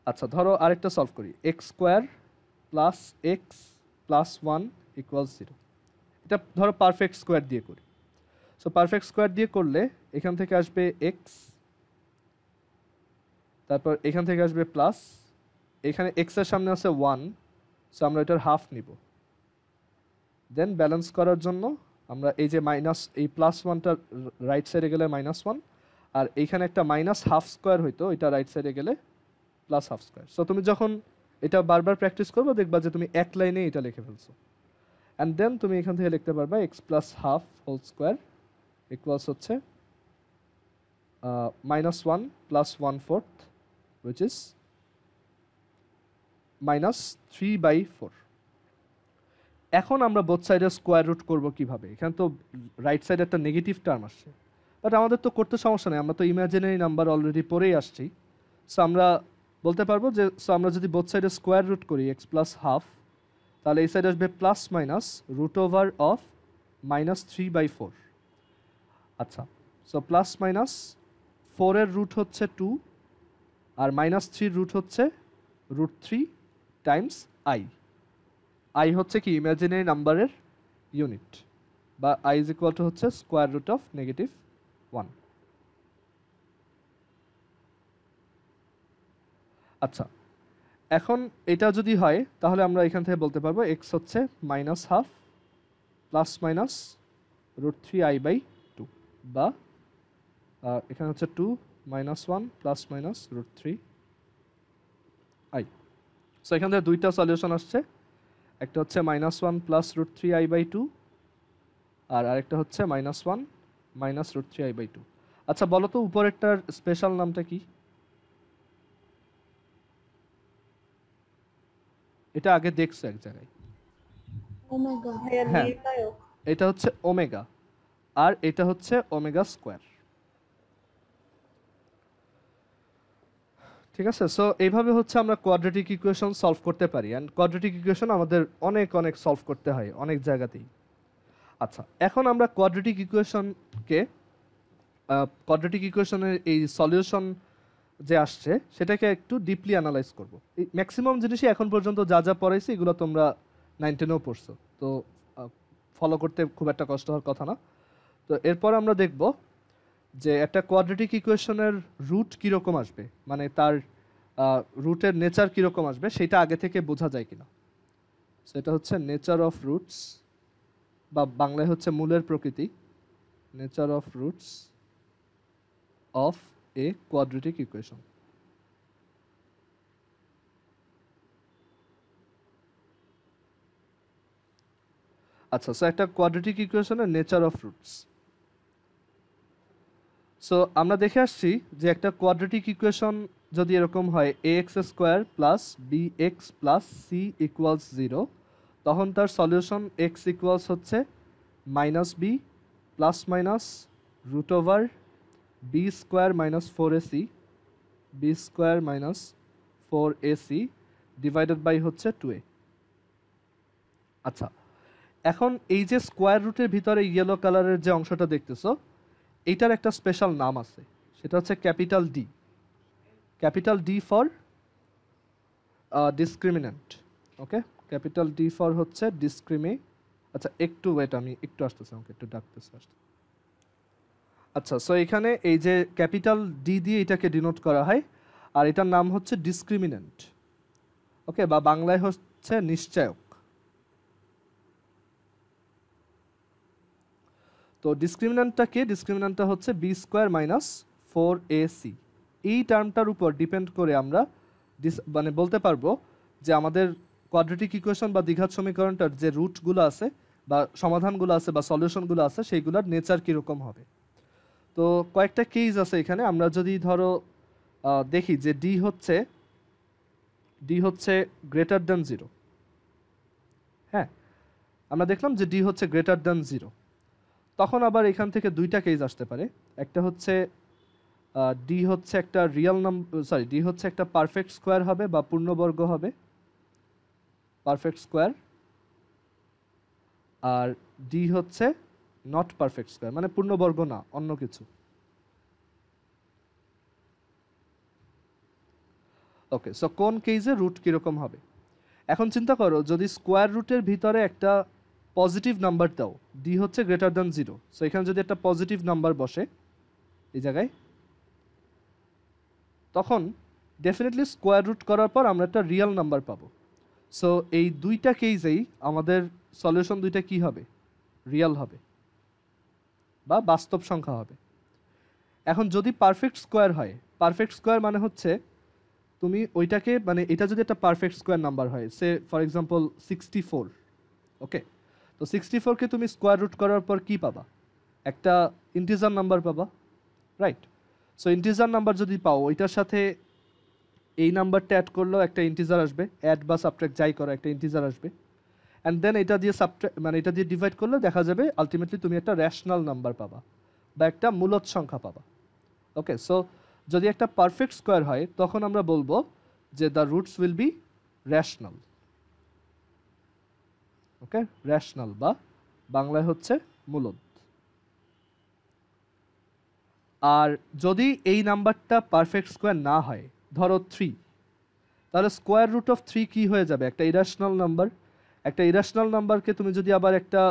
আচ্ছা ধরো আরেকটা সলভ করি, x square plus x plus 1 equals 0। এটা ধরো পারফেক্ট স্কোয়ার দিয়ে করি। সো পারফেক্ট স্কোয়ার দিয়ে করলে এখান থেকে আসবে এক্স, তারপর এখান থেকে আসবে প্লাস, এখানে এক্স এর সামনে আছে 1, সো আমরা এটার হাফ নিব। দেন ব্যালেন্স করার জন্য আমরা এই যে মাইনাস, এই প্লাস 1টা রাইট সাইডে গেলে মাইনাস 1, আর এইখানে একটা মাইনাস হাফ স্কোয়ার হইতো, এটা রাইট সাইডে গেলে প্লাস হাফ স্কোয়ার। সো তুমি যখন এটা বারবার প্র্যাকটিস করবে দেখবা যে তুমি এক লাইনে এটা লিখে ফেলছো। অ্যান্ড দেন তুমি এখান থেকে লিখতে পারবা x plus half whole square equals হচ্ছে minus 1 plus 1/4 which is minus 3/4। এখন আমরা বোথ সাইডের স্কোয়ার রুট করবো কিভাবে? এখানে তো রাইট সাইডে একটা নেগেটিভ টার্ম আসছে, বাট আমাদের তো করতে সমস্যা নেই, আমরা তো ইমাজিনারি নাম্বার অলরেডি পড়েই আসছি। সো আমরা বলতে পারবো যে আমরা যদি বোথ সাইডে স্কোয়ার রুট করি এক্স প্লাস হাফ, তাহলে এই সাইডে আসবে plus minus root over of minus 3/4। আচ্ছা, সো প্লাস মাইনাস 4 এর রুট হচ্ছে 2, আর মাইনাস 3 রুট হচ্ছে √3 টাইমস আই হচ্ছে কি ইমাজিনারি নাম্বারের ইউনিট, বা আই ইজ ইকুয়াল টু হচ্ছে স্কোয়ার রুট অফ -1। আচ্ছা, এখন এটা যদি হয় তাহলে আমরা এখান থেকে বলতে পারবো এক্স হচ্ছে minus half plus minus √3i/2, বা এখানে হচ্ছে 2 minus 1 plus minus √3i। So এখান থেকে দুইটা সলিউশন আসছে, একটা হচ্ছে -1 প্লাস √3i/2, আর আরেকটা হচ্ছে -1 মাইনাস √3i/2। আচ্ছা বলো তো উপরেরটার স্পেশাল নামটা কি? এটা আগে দেখছো এক জায়গায়? ওমেগা ভাইয়া হ্যাঁ, নির্ণায়ক। এটা হচ্ছে ওমেগা, আর এটা হচ্ছে ওমেগা স্কোয়ার। ঠিক আছে, সো এইভাবে হচ্ছে আমরা কোয়াড্রেটিক ইকুয়েশন সলভ করতে পারি, অ্যান্ড কোয়াড্রেটিক ইকুয়েশন আমাদের অনেক অনেক সলভ করতে হয় অনেক জায়গাতেই। আচ্ছা, এখন আমরা কোয়াড্রেটিক ইকুয়েশনকে কোয়াড্রেটিক ইকুয়েশনের এই সলিউশন যে আসছে সেটাকে একটু ডিপলি অ্যানালাইজ করব। এই ম্যাক্সিমাম জিনিসই এখন পর্যন্ত যা যা পড়াইছি এগুলো তোমরা 9-10-এও পড়ছো, তো ফলো করতে খুব একটা কষ্ট হওয়ার কথা না। তো এরপর আমরা দেখব যে একটা কোয়াড্রেটিক ইকুয়েশনের রুট কীরকম আসবে, মানে তার রুটের নেচার কীরকম আসবে সেটা আগে থেকে বোঝা যায় কিনা। সেটা হচ্ছে নেচার অফ রুটস, বা বাংলায় হচ্ছে মূলের প্রকৃতি, nature of roots of a quadratic equation. আচ্ছা, সো একটা কোয়াড্রেটিক ইকুয়েশনের নেচার অফ রুটস। সো আমরা দেখে আসছি যে একটা কোয়াড্রেটিক ইকুয়েশন যদি এরকম হয় ax square plus bx plus c equals 0, তখন তার সলিউশন x ইকুয়ালস হচ্ছে minus b plus minus root over b square minus 4ac, b square minus 4ac divided by হচ্ছে 2a। আচ্ছা, এখন এই যে স্কোয়ার রুটের ভিতরে ইয়েলো কালারের যে অংশটা দেখতেছো, এইটার একটা স্পেশাল নাম আছে, সেটা হচ্ছে capital D. Capital D for discriminant. Okay, capital D for হচ্ছে ডিসক্রিমি। আচ্ছা, একটু ওয়েট, আমি একটু আসতেছি, আমাকে একটু ডাকতেছে আসতে। আচ্ছা, সো এখানে এই যে ক্যাপিটাল ডি দিয়ে এটাকে ডিনোট করা হয়, আর এটার নাম হচ্ছে ডিসক্রিমিনেন্ট। ওকে, বা বাংলায় হচ্ছে নিশ্চয়ক। তো ডিসক্রিমিনেন্টটা কে? ডিসক্রিমিনেন্টটা হচ্ছে বি স্কোয়ার মাইনাস 4ac। এই টার্মটার উপর ডিপেন্ড করে আমরা মানে বলতে পারবো যে আমাদের কোয়াড্রেটিক ইকুয়েশন বা দ্বিঘাত সমীকরণটার যে রুটগুলো আছে বা সমাধানগুলো আছে বা সলিউশনগুলো আছে সেইগুলোর নেচার কীরকম হবে। তো কয়েকটা কেস আছে এখানে। আমরা যদি ধরো দেখি যে ডি হচ্ছে গ্রেটার দ্যান 0। হ্যাঁ, আমরা দেখলাম যে ডি হচ্ছে গ্রেটার দ্যান 0, তখন আবার এখান থেকে দুইটা কেস আসতে পারে। একটা হচ্ছে ডি হচ্ছে একটা রিয়েল নাম্বার, সরি, ডি হচ্ছে একটা পারফেক্ট স্কোয়ার হবে বা পূর্ণবর্গ হবে, পারফেক্ট স্কোয়ার। আর ডি হচ্ছে নট পারফেক্ট স্কোয়ার, মানে পূর্ণবর্গ না, অন্য কিছু। ওকে, সো কোন কেসে রুট কীরকম হবে? এখন চিন্তা করো, যদি স্কোয়ার রুটের ভিতরে একটা পজিটিভ নাম্বার দাও, ডি হচ্ছে গ্রেটার দ্যান 0, সো এখানে যদি একটা পজিটিভ নাম্বার বসে এই জায়গায়, তখন ডেফিনেটলি স্কোয়ার রুট করার পর আমরা একটা রিয়েল নাম্বার পাবো। সো এই দুইটা কেসেই আমাদের সলিউশন দুইটা কি হবে? রিয়েল হবে বা বাস্তব সংখ্যা হবে। এখন যদি পারফেক্ট স্কোয়ার হয়, পারফেক্ট স্কোয়ার মানে হচ্ছে তুমি ওইটাকে, মানে এটা যদি একটা পারফেক্ট স্কোয়ার নাম্বার হয়, সে ফর এক্সাম্পল 64, ওকে, তো 64কে তুমি স্কোয়ার রুট করার পর কি পাবা? একটা ইন্টিজার নাম্বার পাবা, রাইট? সো ইন্টিজার নাম্বার যদি পাও, ওইটার সাথে এই নাম্বারটা অ্যাড করলেও একটা ইন্টিজার আসবে, অ্যাড বা সাবট্রাক্ট যাই করো একটা ইন্টিজার আসবে, অ্যান্ড দেন এটা দিয়ে মানে এটা দিয়ে ডিভাইড করলে দেখা যাবে আলটিমেটলি তুমি একটা র্যাশনাল নাম্বার পাবা বা একটা মূলদ সংখ্যা পাবা। ওকে, সো যদি একটা পারফেক্ট স্কোয়ার হয় তখন আমরা বলবো যে the roots will B rational. Okay, rational বা বাংলায় হচ্ছে মূলদ। আর যদি এই নাম্বারটা পারফেক্ট স্কোয়ার না হয়, ধরো 3, তাহলে স্কোয়ার রুট অফ 3 কি হয়ে যাবে? একটা ইরাশনাল নাম্বার। একটা ইরাশনাল নাম্বারকে তুমি যদি আবার একটা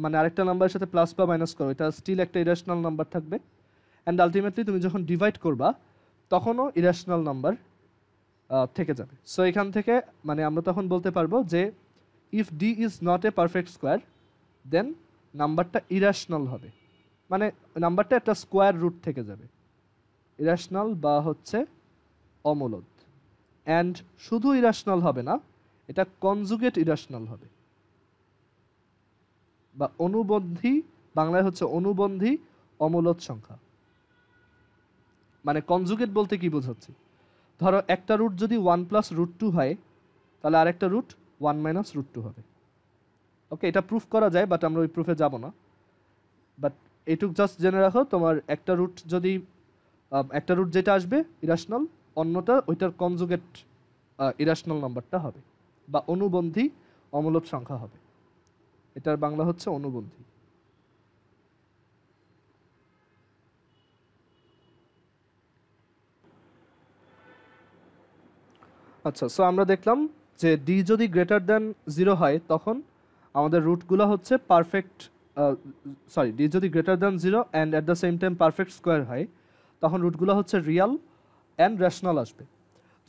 মানে আরেকটা নাম্বারের সাথে প্লাস বা মাইনাস করো, এটা স্টিল একটা ইরাশনাল নাম্বার থাকবে, অ্যান্ড আলটিমেটলি তুমি যখন ডিভাইড করবা তখনও ইরাশনাল নাম্বার থেকে যাবে। সো এখান থেকে মানে আমরা তখন বলতে পারবো যে if D is not a perfect square, then নাম্বারটা ইরাশনাল হবে, মানে নাম্বারটা একটা স্কোয়ার রুট থেকে যাবে, ইরাশনাল বা হচ্ছে অমূলদ। অ্যান্ড শুধু ইরাশনাল হবে না, এটা কনজুগেট ইরাশনাল হবে বা অনুবন্ধী, বাংলায় হচ্ছে অনুবন্ধী অমূলদ সংখ্যা। মানে কনজুগেট বলতে কি বোঝাচ্ছি? ধরো একটা রুট যদি 1 + √2 হয়, তাহলে আরেকটা রুট 1 - √2 হবে। ওকে, এটা প্রুফ করা যায়, বাট আমরা ওই প্রুফে যাব না। বাট এইটুক জাস্ট জেনে রাখো, তোমার একটা রুট যদি একটা রুট যেটা আসবে ইরাশনাল, অন্যটা ওইটার কনজুগেট ইরাশনাল নাম্বারটা হবে, বা অনুবন্ধী অমূলক সংখ্যা হবে। এটার বাংলা হচ্ছে অনুবন্ধী। আচ্ছা, সো আমরা দেখলাম যে ডি যদি গ্রেটার দ্যান 0 হয় তখন আমাদের রুটগুলো হচ্ছে পারফেক্ট, সরি, ডি যদি greater than 0 and at the same time perfect square হয় তখন রুটগুলো হচ্ছে রিয়াল অ্যান্ড রেশনাল আসবে।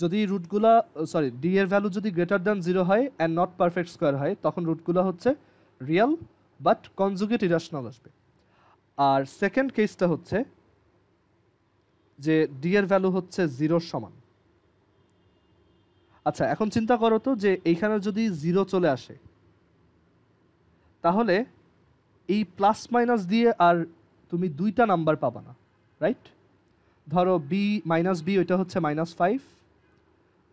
যদি রুটগুলা, সরি, ডি এর ভ্যালু যদি গ্রেটার দ্যান 0 হয় অ্যান্ড নট পারফেক্ট স্কোয়ার হয় তখন রুটগুলো হচ্ছে রিয়াল বাট কনজুগেট ইরাশনাল আসবে। আর সেকেন্ড কেসটা হচ্ছে যে ডি এর ভ্যালু হচ্ছে 0 সমান। আচ্ছা, এখন চিন্তা করো তো যে এইখানে যদি 0 চলে আসে তাহলে এই প্লাস মাইনাস দিয়ে আর তুমি দুইটা নাম্বার পাবা না, রাইট? ধরো বি মাইনাস বি, ওইটা হচ্ছে -5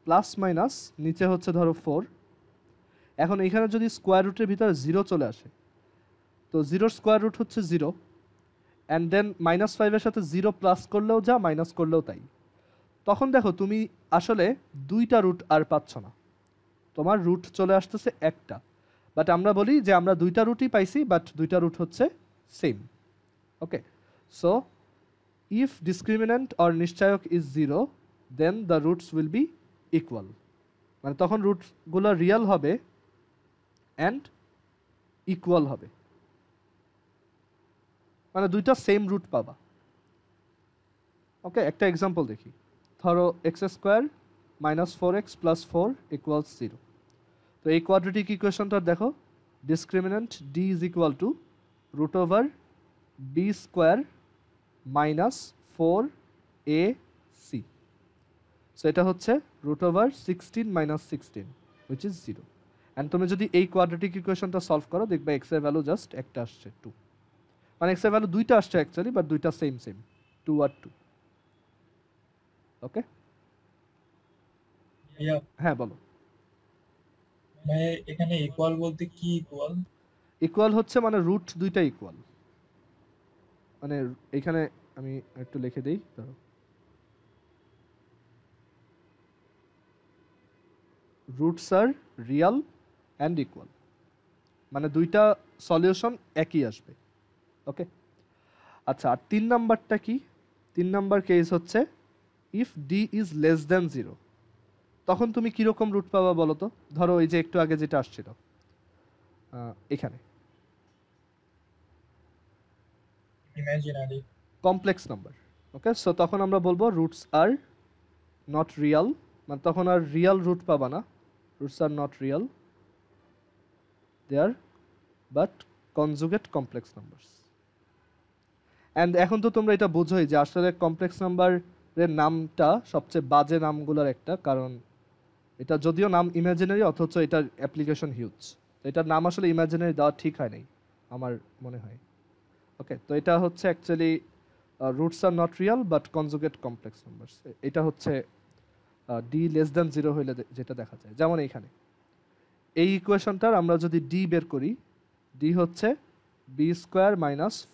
প্লাস মাইনাস নিচে হচ্ছে ধরো 4। এখন এইখানে যদি স্কোয়ার রুটের ভিতরে 0 চলে আসে তো 0 স্কোয়ার রুট হচ্ছে 0, অ্যান্ড দেন -5-এর সাথে 0 প্লাস করলেও যা, মাইনাস করলেও তাই। তখন দেখো তুমি আসলে দুইটা রুট আর পাচ্ছ না, তোমার রুট চলে আসতেছে একটা। বাট আমরা বলি যে আমরা দুইটা রুটই পাইছি, বাট দুইটা রুট হচ্ছে same. Okay, so if discriminant or নিশ্চয়ক is 0 then the roots will be equal, মানে তখন রুটগুলো রিয়াল হবে অ্যান্ড ইকুয়াল হবে, মানে দুইটা সেম রুট পাবা। ওকে, একটা এক্সাম্পল দেখি। ধরো x² - 4x + 4 = 0। তো এই কোয়াড্রেটিক ইকুয়েশনটা দেখো, ডিসক্রিমিন্যান্ট d is equal two √b² - 4ac। So এটা হচ্ছে √16 - 16 which is 0। অ্যান্ড তুমি যদি এই কোয়াড্রেটিক ইকুয়েশনটা সলভ করো দেখবে x এর ভ্যালু জাস্ট একটা আসছে 2, মানে x এর ভ্যালু দুইটা আসছে অ্যাকচুয়ালি, বাট দুইটা সেম 2 আর 2। ওকে, হ্যাঁ বলো। এখানে ইকুয়াল বলতে কি ইকুয়াল? ইকুয়াল হচ্ছে মানে রুট দুইটা ইকুয়াল, মানে এখানে আমি একটু লিখে দেই, ধরো roots are real and equal, মানে দুইটা সলিউশন একই আসবে। ওকে, আচ্ছা, আর 3 নাম্বারটা কি? 3 নাম্বার কেস হচ্ছে if D is less than 0, তখন তুমি কীরকম রুট পাবা বলো তো? ধরো এই যে একটু আগে যেটা আসছিল এখানে ইমাজিনারি কমপ্লেক্স নাম্বার। ওকে, সো তখন আমরা বলবো রুটস আর নট রিয়াল, মানে তখন আর রিয়াল রুট পাবা না, roots are not real, they are but conjugate complex numbers. And এখন তো তোমরা এটা বোঝোই যে আসলে কমপ্লেক্স নাম্বারের নামটা সবচেয়ে বাজে নামগুলোর একটা, কারণ এটা যদিও নাম ইমাজিনারি অথচ এটার অ্যাপ্লিকেশন হিউজ। তো এটার নাম আসলে ইমাজিনারি দেওয়া ঠিক হয় নাই আমার মনে হয়। ওকে, তো এটা হচ্ছে actually roots are not Real but conjugate complex numbers. এটা হচ্ছে ডি লেস দ্যান 0 হইলে যেটা দেখা যায়, যেমন এইখানে এই ইকুয়েশনটার আমরা যদি ডি বের করি, ডি হচ্ছে b² -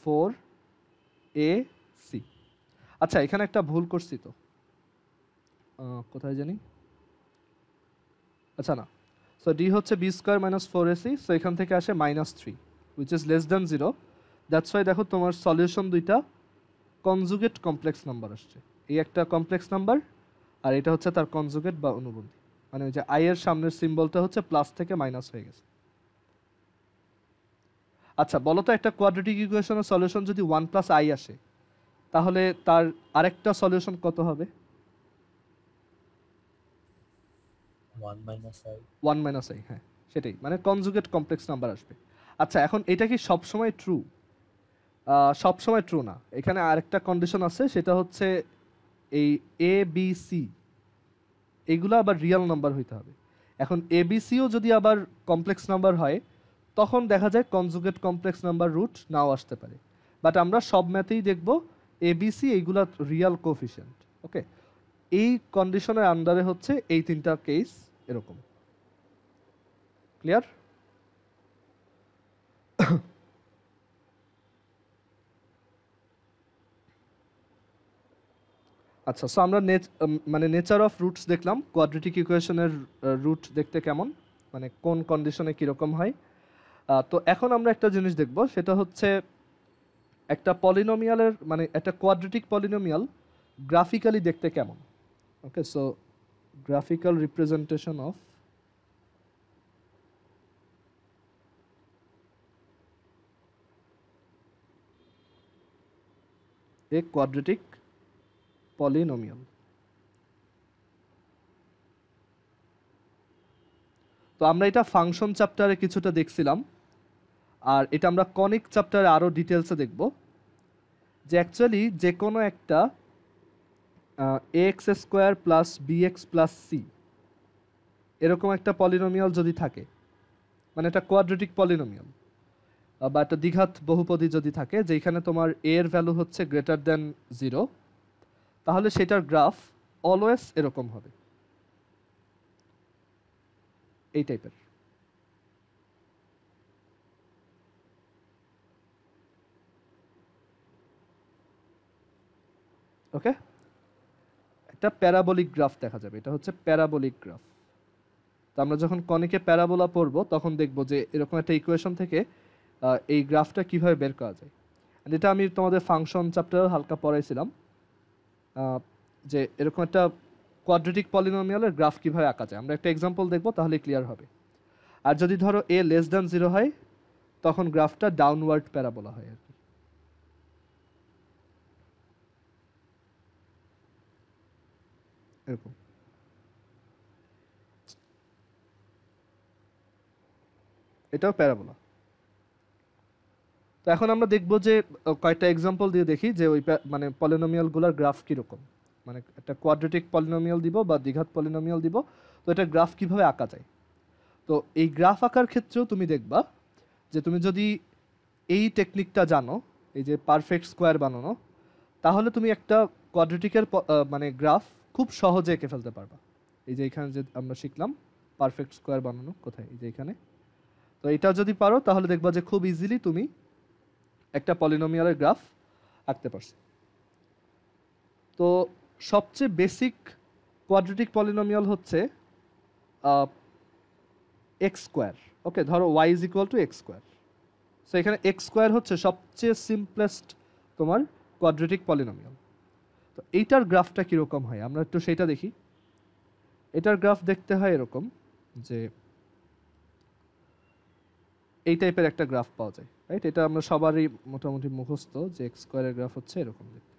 4ac। আচ্ছা, এখানে একটা ভুল করছি তো, কোথায় জানি, আচ্ছা না, সো ডি হচ্ছে b² - 4ac, সো এখান থেকে আসে -3 which is less than 0। That's why দেখো তোমার সলিউশন দুইটা কনজুগেট কমপ্লেক্স নাম্বার আসছে, এই একটা কমপ্লেক্স নাম্বার আর এটা হচ্ছে তার কনজুগেট বা অনুবন্ধী, মানে ওই যে আই এর সামনের সিম্বলটা হচ্ছে প্লাস থেকে মাইনাস হয়ে গেছে। আচ্ছা বলো তো, একটা কোয়াড্রেটিক ইকুয়েশনের সলিউশন যদি 1 + i আসে তাহলে তার আরেকটা সলিউশন কত হবে? 1 - i, হ্যাঁ সেটাই, মানে কনজুগেট কমপ্লেক্স নাম্বার আসবে। আচ্ছা, এখন এটা কি সবসময় ট্রু? সবসময় ট্রু না, এখানে আরেকটা কন্ডিশন আছে, সেটা হচ্ছে এই এ বি সি এইগুলো আবার রিয়েল নাম্বার হইতে হবে। এখন এ বি সিও যদি আবার কমপ্লেক্স নাম্বার হয় তখন দেখা যায় কনজুগেট কমপ্লেক্স নাম্বার রুট নাও আসতে পারে, বাট আমরা সব ম্যাথেই দেখব এ বি সি এইগুলা রিয়াল কোফিশিয়েন্ট। ওকে, এই কন্ডিশনের আন্ডারে হচ্ছে এই তিনটা কেস এরকম। ক্লিয়ার? আচ্ছা, সো আমরা মানে নেচার অফ রুটস দেখলাম, কোয়াড্রেটিক ইকুয়েশনের রুট দেখতে কেমন, মানে কোন কন্ডিশনে কীরকম হয়। তো এখন আমরা একটা জিনিস দেখব, সেটা হচ্ছে একটা পলিনোমিয়ালের মানে একটা কোয়াড্রেটিক পলিনোমিয়াল গ্রাফিক্যালি দেখতে কেমন। Okay, so graphical representation of a quadratic polynomial. তো আমরা এটা ফাংশন চ্যাপ্টারে কিছুটা দেখছিলাম, আর এটা আমরা কনিক চ্যাপ্টারে আরও ডিটেলসে দেখব, যে অ্যাকচুয়ালি যে কোনো একটা x square plus b x plus c এরকম একটা পলিনোমিয়াল যদি থাকে, মানে একটা কোয়াড্রেটিক পলিনোমিয়াল বা একটা দ্বিঘাত বহুপদী যদি থাকে যেখানে তোমার এ এর ভ্যালু হচ্ছে গ্রেটার দ্যান 0, তাহলে সেটার গ্রাফ অলওয়েজ এরকম হবে, এই টাইপের। ওকে, একটা প্যারাবোলিক গ্রাফ দেখা যাবে, এটা হচ্ছে প্যারাবোলিক গ্রাফ। তো আমরা যখন কনিকে প্যারাবোলা পড়বো তখন দেখব যে এরকম একটা ইকুয়েশন থেকে এই গ্রাফটা কিভাবে বের করা যায়। এটা আমি তোমাদের ফাংশন চ্যাপ্টারে হালকা পড়াইছিলাম, যে এরকম একটা কোয়াড্রেটিক পলিনোমিয়ালের গ্রাফ কিভাবে আঁকা যায়। আমরা একটা এক্সাম্পল দেখব, তাহলে ক্লিয়ার হবে। আর যদি ধরো এ লেস দ্যান 0 হয়, তখন গ্রাফটা ডাউনওয়ার্ড প্যারাবোলা হয় আর কি। এরকম। এটাও প্যারাবোলা। তো এখন আমরা দেখব যে কয়েকটা এক্সাম্পল দিয়ে দেখি যে ওই মানে পলিনোমিয়ালগুলোর গ্রাফ কীরকম, মানে একটা কোয়াড্রেটিক পলিনোমিয়াল দিব বা দ্বিঘাত পলিনোমিয়াল দিব, তো এটা গ্রাফ কিভাবে আঁকা যায়। তো এই গ্রাফ আঁকার ক্ষেত্রেও তুমি দেখবা যে তুমি যদি এই টেকনিকটা জানো, এই যে পারফেক্ট স্কোয়ার বানানো, তাহলে তুমি একটা কোয়াড্রেটিকের মানে গ্রাফ খুব সহজে এঁকে ফেলতে পারবা। এই যে এখানে যে আমরা শিখলাম পারফেক্ট স্কোয়ার বানানো, কোথায়, এই যে এখানে। তো এটা যদি পারো তাহলে দেখবা যে খুব ইজিলি তুমি একটা পলিনোমিয়ালের গ্রাফ আঁকতে পারছো। তো সবচেয়ে বেসিক কোয়াড্রেটিক পলিনোমিয়াল হচ্ছে এক্স স্কোয়ার। ওকে, ধরো y is equal to x square. So এখানে এক্স স্কোয়ার হচ্ছে সবচেয়ে সিম্পলেস্ট তোমার কোয়াড্রেটিক পলিনোমিয়াল। তো এইটার গ্রাফটা কীরকম হয় আমরা একটু সেটা দেখি। এটার গ্রাফ দেখতে হয় এরকম, যে এই টাইপের একটা গ্রাফ পাওয়া যায়, রাইট? এটা আমরা সবারই মোটামুটি মুখস্থ যে এক্স স্কোয়ারের গ্রাফ হচ্ছে এরকম দেখতে।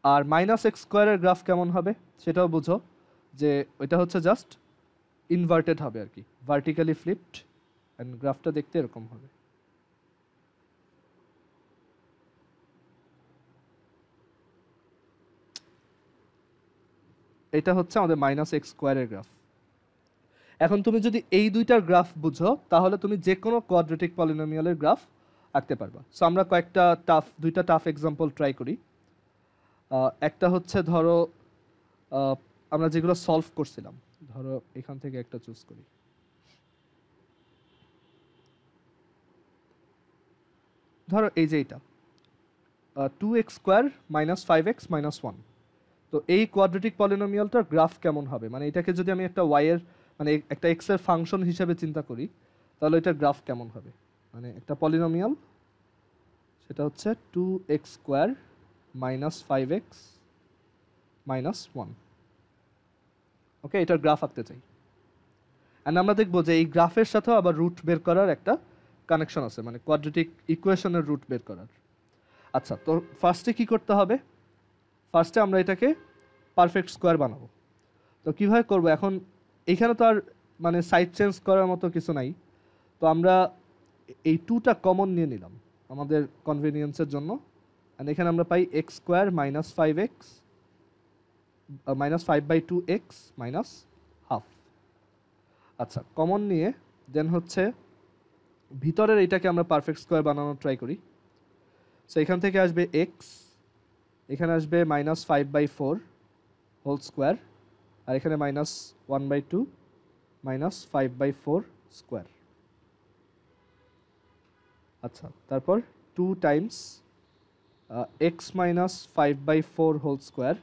আর মাইনাস এক্স স্কোয়ারের গ্রাফ কেমন হবে সেটাও বুঝো, যে ওইটা হচ্ছে জাস্ট ইনভার্টেড হবে আর কি, ভার্টিক্যালি ফ্লিপড, অ্যান্ড গ্রাফটা দেখতে এরকম হবে। এটা হচ্ছে আমাদের মাইনাস এক্স স্কোয়ারের গ্রাফ। এখন তুমি যদি এই দুইটার গ্রাফ বুঝো তাহলে তুমি যে কোনো কোয়াড্রেটিক পলিনোমিয়ালের গ্রাফ আঁকতে পারবা। সো আমরা কয়েকটা দুইটা টাফ এক্সাম্পল ট্রাই করি। একটা হচ্ছে ধরো আমরা যেগুলো সলভ করছিলাম, ধরো এখান থেকে একটা চুজ করি। ধরো এই যে এটা 2x square minus 5x minus 1। তো এই কোয়াড্রেটিক পলিনোমিয়ালটার গ্রাফ কেমন হবে, মানে এটাকে যদি আমি একটা ওয়াইয়ের মানে একটা এক্স এর ফাংশন হিসেবে চিন্তা করি, তাহলে এটার গ্রাফ কেমন হবে। মানে একটা পলিনোমিয়াল, সেটা হচ্ছে 2x square minus 5x minus 1। ওকে, এটার গ্রাফ আঁকতে চাই। অ্যান্ড আমরা দেখবো যে এই গ্রাফের সাথেও আবার রুট বের করার একটা কানেকশন আছে, মানে কোয়াড্রেটিক ইকুয়েশনের রুট বের করার। আচ্ছা, তো ফার্স্টে কি করতে হবে? ফার্স্টে আমরা এটাকে পারফেক্ট স্কোয়ার বানাবো। তো কীভাবে করবো? এখন এইখানে তো আর মানে সাইড চেঞ্জ করার মতো কিছু নাই, তো আমরা এই 2টা কমন নিয়ে নিলাম আমাদের কনভিনিয়েন্সের জন্য। অ্যান্ড এখানে আমরা পাই x square minus 5x minus 5/2x minus half. আচ্ছা, কমন নিয়ে দেন হচ্ছে ভিতরের এইটাকে আমরা পারফেক্ট স্কোয়ার বানানোর ট্রাই করি। সো এখান থেকে আসবে এক্স, এখানে আসবে মাইনাস 5/4 হোল স্কোয়ার, আর এখানে মাইনাস 1/2 মাইনাস 5/4 স্কোয়ার। আচ্ছা, তারপর 2 times x minus 5/4 whole square,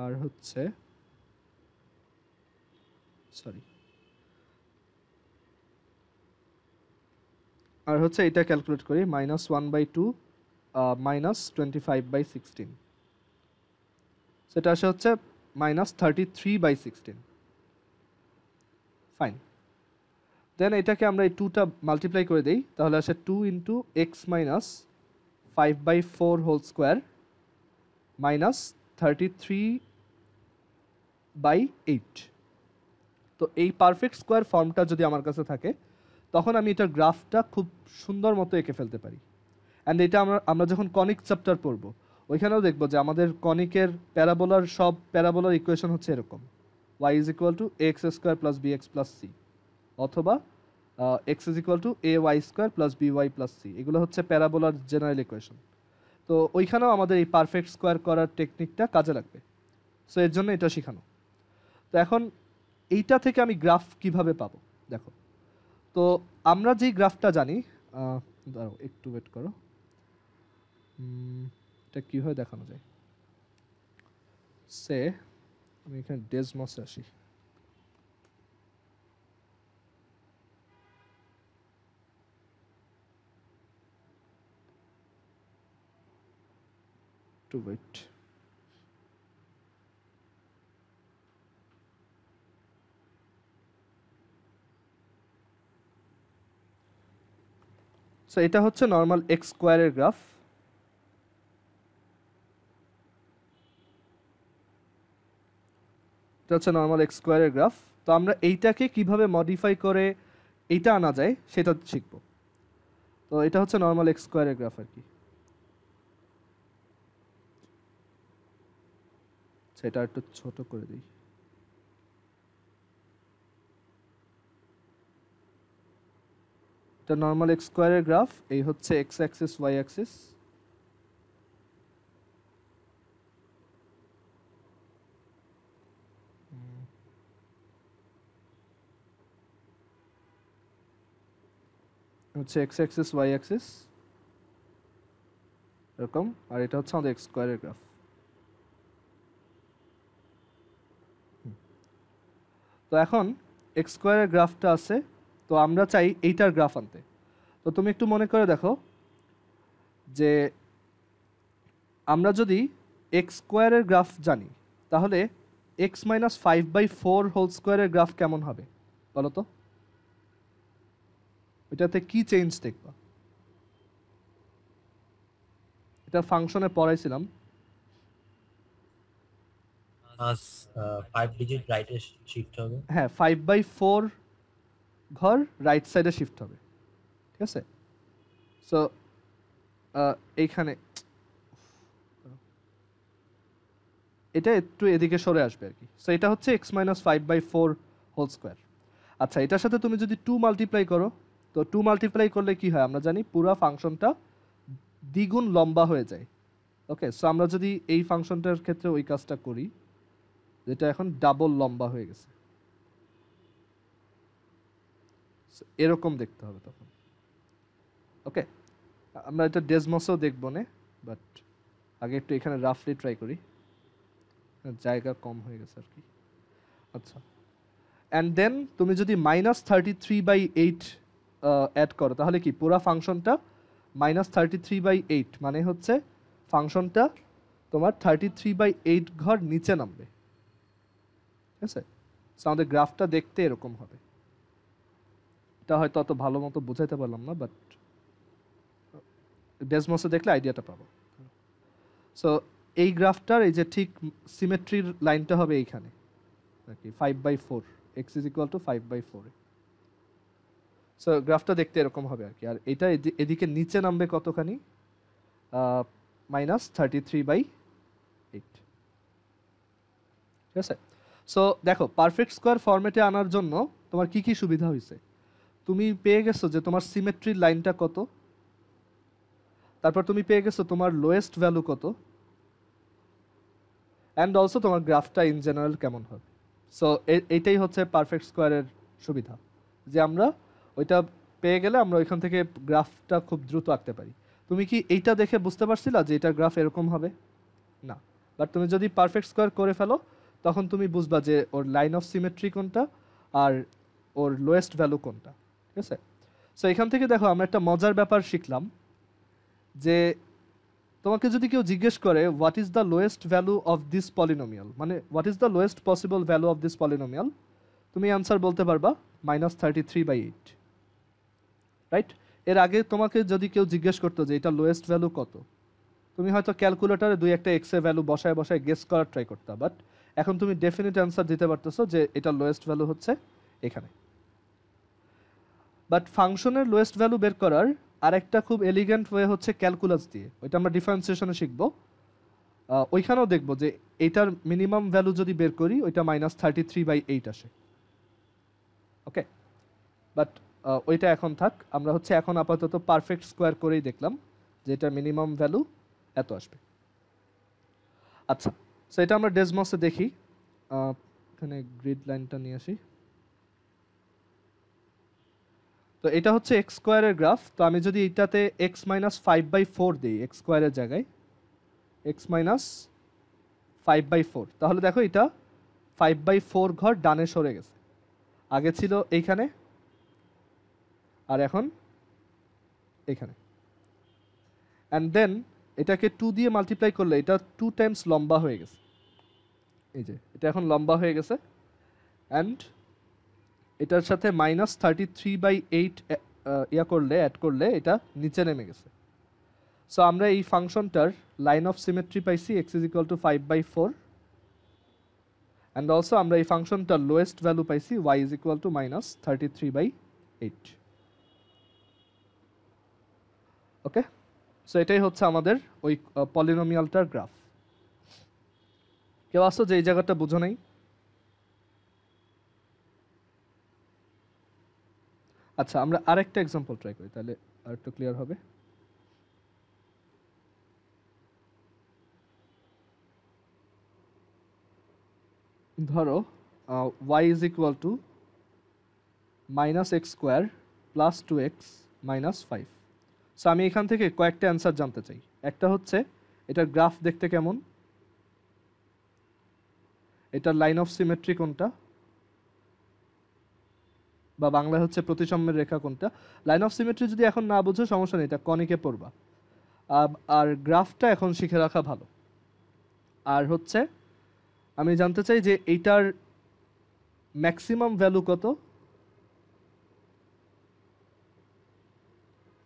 আর হচ্ছে এটা ক্যালকুলেট করি -1/2 -25/16, সেটা আসে হচ্ছে -33/16। ফাইন, দেন এটাকে আমরা এই 2টা মাল্টিপ্লাই করে দেই, তাহলে আসে 2 into x minus 5/4 whole square -33/8। তো এই পারফেক্ট স্কোয়ার ফর্মটা যদি আমার কাছে থাকে, তখন আমি এটার গ্রাফটা খুব সুন্দর মতো এঁকে ফেলতে পারি। অ্যান্ড এটা আমরা যখন কনিক চ্যাপ্টার পড়বো, ওইখানেও দেখবো যে আমাদের কনিকের প্যারাবোলার সব প্যারাবোলার ইকুয়েশন হচ্ছে এরকম: y = ax² + bx + c, অথবা x = ay² + by + c। এগুলো হচ্ছে প্যারাবোলার জেনারেল ইকুয়েশন। তো ওইখানেও আমাদের এই পারফেক্ট স্কোয়ার করার টেকনিকটা কাজে লাগবে, সো এর জন্য এটা শেখানো। তো এখন এইটা থেকে আমি গ্রাফ কিভাবে পাবো দেখো। তো আমরা যেই গ্রাফটা জানি, দাঁড়াও একটু ওয়েট করো, এটা কীভাবে দেখানো যায়। সে আমি এখানে ডেসমসে আসি। টু ওয়েট, সো এটা হচ্ছে নর্মাল এক্স স্কোয়ারের গ্রাফ। এটা হচ্ছে নর্মাল এক্স স্কোয়ারের গ্রাফ। তো আমরা এইটাকে কিভাবে মডিফাই করে এইটা আনা যায় সেটা শিখব। তো এটা হচ্ছে নর্মাল এক্স স্কোয়ারের গ্রাফ আর কি। সেটা একটু ছোট করে দিই। এটা নর্মাল এক্স স্কোয়ারের গ্রাফ, এই হচ্ছে এক্স অ্যাক্সিস, ওয়াই অ্যাক্সিস। হচ্ছে এক্স অ্যাক্সিস, ওয়াই অ্যাক্সিস এরকম, আর এটা হচ্ছে আমাদের এক্স স্কোয়ারের গ্রাফ। তো এখন এক্স স্কোয়ারের গ্রাফটা আছে, তো আমরা চাই এইটার গ্রাফ আনতে। তো তুমি একটু মনে করে দেখো যে আমরা যদি এক্স স্কোয়ারের গ্রাফ জানি, তাহলে এক্স মাইনাস 5/4 হোল স্কোয়ারের গ্রাফ কেমন হবে বলো তো? এটাতে কি চেঞ্জ দেখবা? এটা ফাংশনে পড়াইছিলাম। 5 ডিজিট রাইটে শিফট হবে। হ্যাঁ, 5/4 ঘর রাইট সাইডে শিফট হবে, ঠিক আছে? সো এইখানে এটা একটু এদিকে সরে আসবে আর কি। সো এটা হচ্ছে এক্স মাইনাস 5/4 হোল স্কোয়ার। আচ্ছা, এটার সাথে তুমি যদি 2 মাল্টিপ্লাই করো, তো 2 মাল্টিপ্লাই করলে কি হয় আমরা জানি, পুরো ফাংশনটা দ্বিগুণ লম্বা হয়ে যায়। ওকে, সো আমরা যদি এই ফাংশনটার ক্ষেত্রে ওই কাজটা করি, যেটা এখন ডাবল লম্বা হয়ে গেছে, এরকম দেখতে হবে তখন। ওকে, আমরা এটা ডেসমসেও দেখবো না, বাট আগে একটু এখানে রাফলি ট্রাই করি, জায়গা কম হয়ে গেছে আর কি। আচ্ছা, অ্যান্ড দেন তুমি যদি -33/8 অ্যাড করো, তাহলে কি পুরো ফাংশনটা -33/8, মানে হচ্ছে ফাংশনটা তোমার 33/8 ঘর নিচে নামবে, ঠিক আছে? সো আমাদের গ্রাফটা দেখতে এরকম হবে। এটা হয়তো অত ভালো মতো বোঝাইতে পারলাম না, বাট ডেসমসে দেখলে আইডিয়াটা পাবো। সো এই গ্রাফটার এই যে ঠিক সিমেট্রির লাইনটা হবে এইখানে আর কি, 5/4, x = 5/4। সো গ্রাফটা দেখতে এরকম হবে আর কি। আর এটা এদিকে নিচে নামবে কতখানি, -33/8, ঠিক আছে? সো দেখো, পারফেক্ট স্কোয়ার ফরম্যাটে আনার জন্য তোমার কি কি সুবিধা হয়েছে। তুমি পেয়ে গেছো যে তোমার সিমেট্রির লাইনটা কত, তারপর তুমি পেয়ে গেছো তোমার লোয়েস্ট ভ্যালু কত, অ্যান্ড অলসো তোমার গ্রাফটা ইন জেনারেল কেমন হবে। সো এইটাই হচ্ছে পারফেক্ট স্কোয়ারের সুবিধা, যে আমরা ওইটা পেয়ে গেলে আমরা ওইখান থেকে গ্রাফটা খুব দ্রুত আঁকতে পারি। তুমি কি এইটা দেখে বুঝতে পারছিলা যে এটার গ্রাফ এরকম হবে? না, বাট তুমি যদি পারফেক্ট স্কোয়ার করে ফেলো তখন তুমি বুঝবা যে ওর লাইন অফ সিমেট্রি কোনটা আর ওর লোয়েস্ট ভ্যালু কোনটা। ঠিক আছে, সো এখান থেকে দেখো আমরা একটা মজার ব্যাপার শিখলাম যে তোমাকে যদি কেউ জিজ্ঞেস করে what is the lowest value of this polynomial, মানে what is the lowest possible value of this polynomial, তুমি অ্যান্সার বলতে পারবা -33/8, রাইট? এর আগে তোমাকে যদি কেউ জিজ্ঞেস করতো যে এটা লোয়েস্ট ভ্যালু কত, তুমি হয়তো ক্যালকুলেটরে দুই একটা এক্স এর ভ্যালু বসায় বসায় গেস করার ট্রাই করতে, বাট এখন তুমি ডেফিনিট অ্যান্সার দিতে পারতেছো যে এটা লোয়েস্ট ভ্যালু হচ্ছে এখানে। বাট ফাংশনের লোয়েস্ট ভ্যালু বের করার আরেকটা খুব এলিগেন্ট ওয়ে হচ্ছে ক্যালকুলাস দিয়ে, ওইটা আমরা ডিফারেন্সিয়েশনে শিখবো। ওইখানেও দেখবো যে এইটার মিনিমাম ভ্যালু যদি বের করি ওইটা -33/8 আসে। ওকে, বাট ওইটা এখন থাক, আমরা হচ্ছে এখন আপাতত পারফেক্ট স্কোয়ার করেই দেখলাম যে এটার মিনিমাম ভ্যালু এত আসবে। আচ্ছা, সো এটা আমরা ডেসমসে দেখি, এখানে গ্রিড লাইনটা নিয়ে আসি। তো এটা হচ্ছে এক্স স্কোয়ারের গ্রাফ। তো আমি যদি এটাতে x-5/4 দিই এক্স স্কোয়ারের জায়গায় x-5/4, তাহলে দেখো এটা 5/4 ঘর ডানে সরে গেছে, আগে ছিল এইখানে আর এখন এখানে। অ্যান্ড দেন এটাকে 2 দিয়ে মাল্টিপ্লাই করলে এটা 2 টাইমস লম্বা হয়ে গেছে, এই যে এটা এখন লম্বা হয়ে গেছে। অ্যান্ড এটার সাথে -33/8 অ্যাড করলে এটা নিচে নেমে গেছে। সো আমরা এই ফাংশনটার লাইন অফ সিমেট্রি পাইছি x = 5/4, অ্যান্ড অলসো আমরা এই ফাংশনটার লোয়েস্ট ভ্যালু পাইছি y = -33/8। ওকে, সো এটাই হচ্ছে আমাদের ওই পলিনোমিয়ালটার গ্রাফ। কেউ আসো যে এই জায়গাটা বুঝো নাই? আচ্ছা, আমরা আরেকটা এক্সাম্পল ট্রাই করি, তাহলে আরেকটু ক্লিয়ার হবে। ধরো y = -x² + 2x - 5। সো আমি এখান থেকে কয়েকটা অ্যান্সার জানতে চাই। একটা হচ্ছে এটার গ্রাফ দেখতে কেমন, এটার লাইন অফ সিমেট্রি কোনটা, বা বাংলায় হচ্ছে প্রতিসাম্যের রেখা কোনটা। লাইন অফ সিমেট্রি যদি এখন না বুঝো সমস্যা নেই, এটা কনিকে পড়বা। আর গ্রাফটা এখন শিখে রাখা ভালো। আর হচ্ছে আমি জানতে চাই যে এইটার ম্যাক্সিমাম ভ্যালু কত,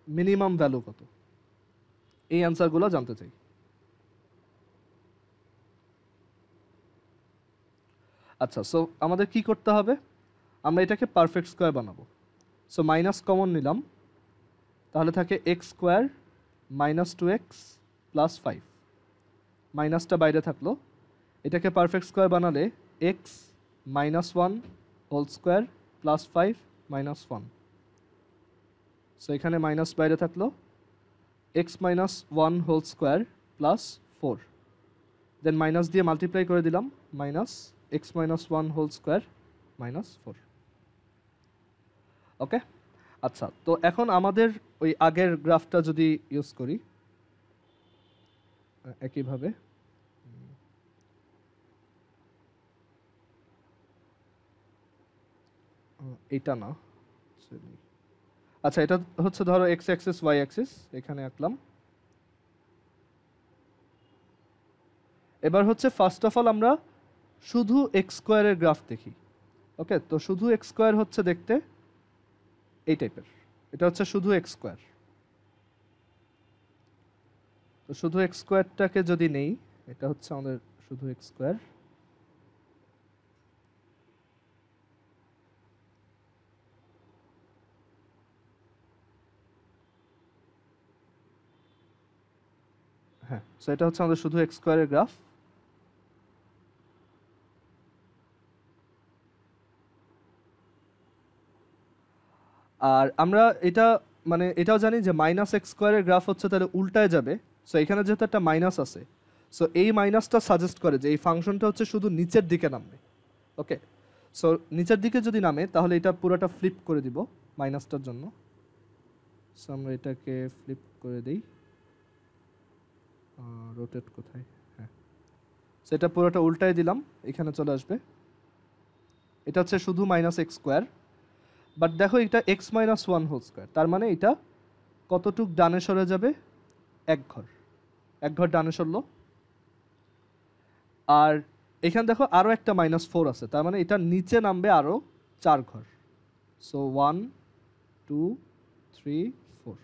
মিনিমাম ভ্যালু কত, এই অ্যান্সারগুলো জানতে চাই। আচ্ছা, সো আমাদের কি করতে হবে, আমরা এটাকে পারফেক্ট স্কোয়ার বানাবো। সো মাইনাস কমন নিলাম, তাহলে থাকে x² - 2x + 5, মাইনাসটা বাইরে থাকলো। এটাকে পারফেক্ট স্কোয়ার বানালে x - 1² + 5 - 1। সো এখানে মাইনাস বাইরে থাকলো, x - 1² + 4, দেন মাইনাস দিয়ে মাল্টিপ্লাই করে দিলাম, -x - 1² - 4। ওকে, আচ্ছা, তো এখন আমাদের ওই আগের গ্রাফটা যদি ইউজ করি একইভাবে, এটা না, আচ্ছা, এটা হচ্ছে ধরো x অ্যাক্সিস y অ্যাক্সিস, এখানে আঁকলাম। এবার হচ্ছে ফার্স্ট অফ অল আমরা শুধু x² এর গ্রাফ দেখি। ওকে, তো শুধু x² হচ্ছে দেখতে এই টাইপের, এটা হচ্ছে শুধু x²। তো শুধু x²টাকে যদি নেই, এটা হচ্ছে আমাদের শুধু x²। হ্যাঁ, সো এটা হচ্ছে আমাদের শুধু x² এর গ্রাফ। আর আমরা এটা মানে এটাও জানি যে -x² এর গ্রাফ হচ্ছে তাহলে উল্টায় যাবে। সো এখানে যেহেতু একটা মাইনাস আছে, সো এই মাইনাসটা সাজেস্ট করে যে এই ফাংশনটা হচ্ছে শুধু নিচের দিকে নামবে। ওকে, সো নিচের দিকে যদি নামে তাহলে এটা পুরোটা ফ্লিপ করে দিব মাইনাসটার জন্য। সো আমরা এটাকে ফ্লিপ করে দেই, রোটেট কোথায়, হ্যাঁ, সেটা পুরোটা উল্টাই দিলাম, এখানে চলে আসবে। এটা হচ্ছে শুধু -x², বাট দেখো এটা x-1² তার মানে এটা কতটুক ডানে সরে যাবে, এক ঘর ডানে সরলো। আর এখানে দেখো আরও একটা -4 আছে, তার মানে এটা নিচে নামবে আরও 4 ঘর। সো 1 2 3 4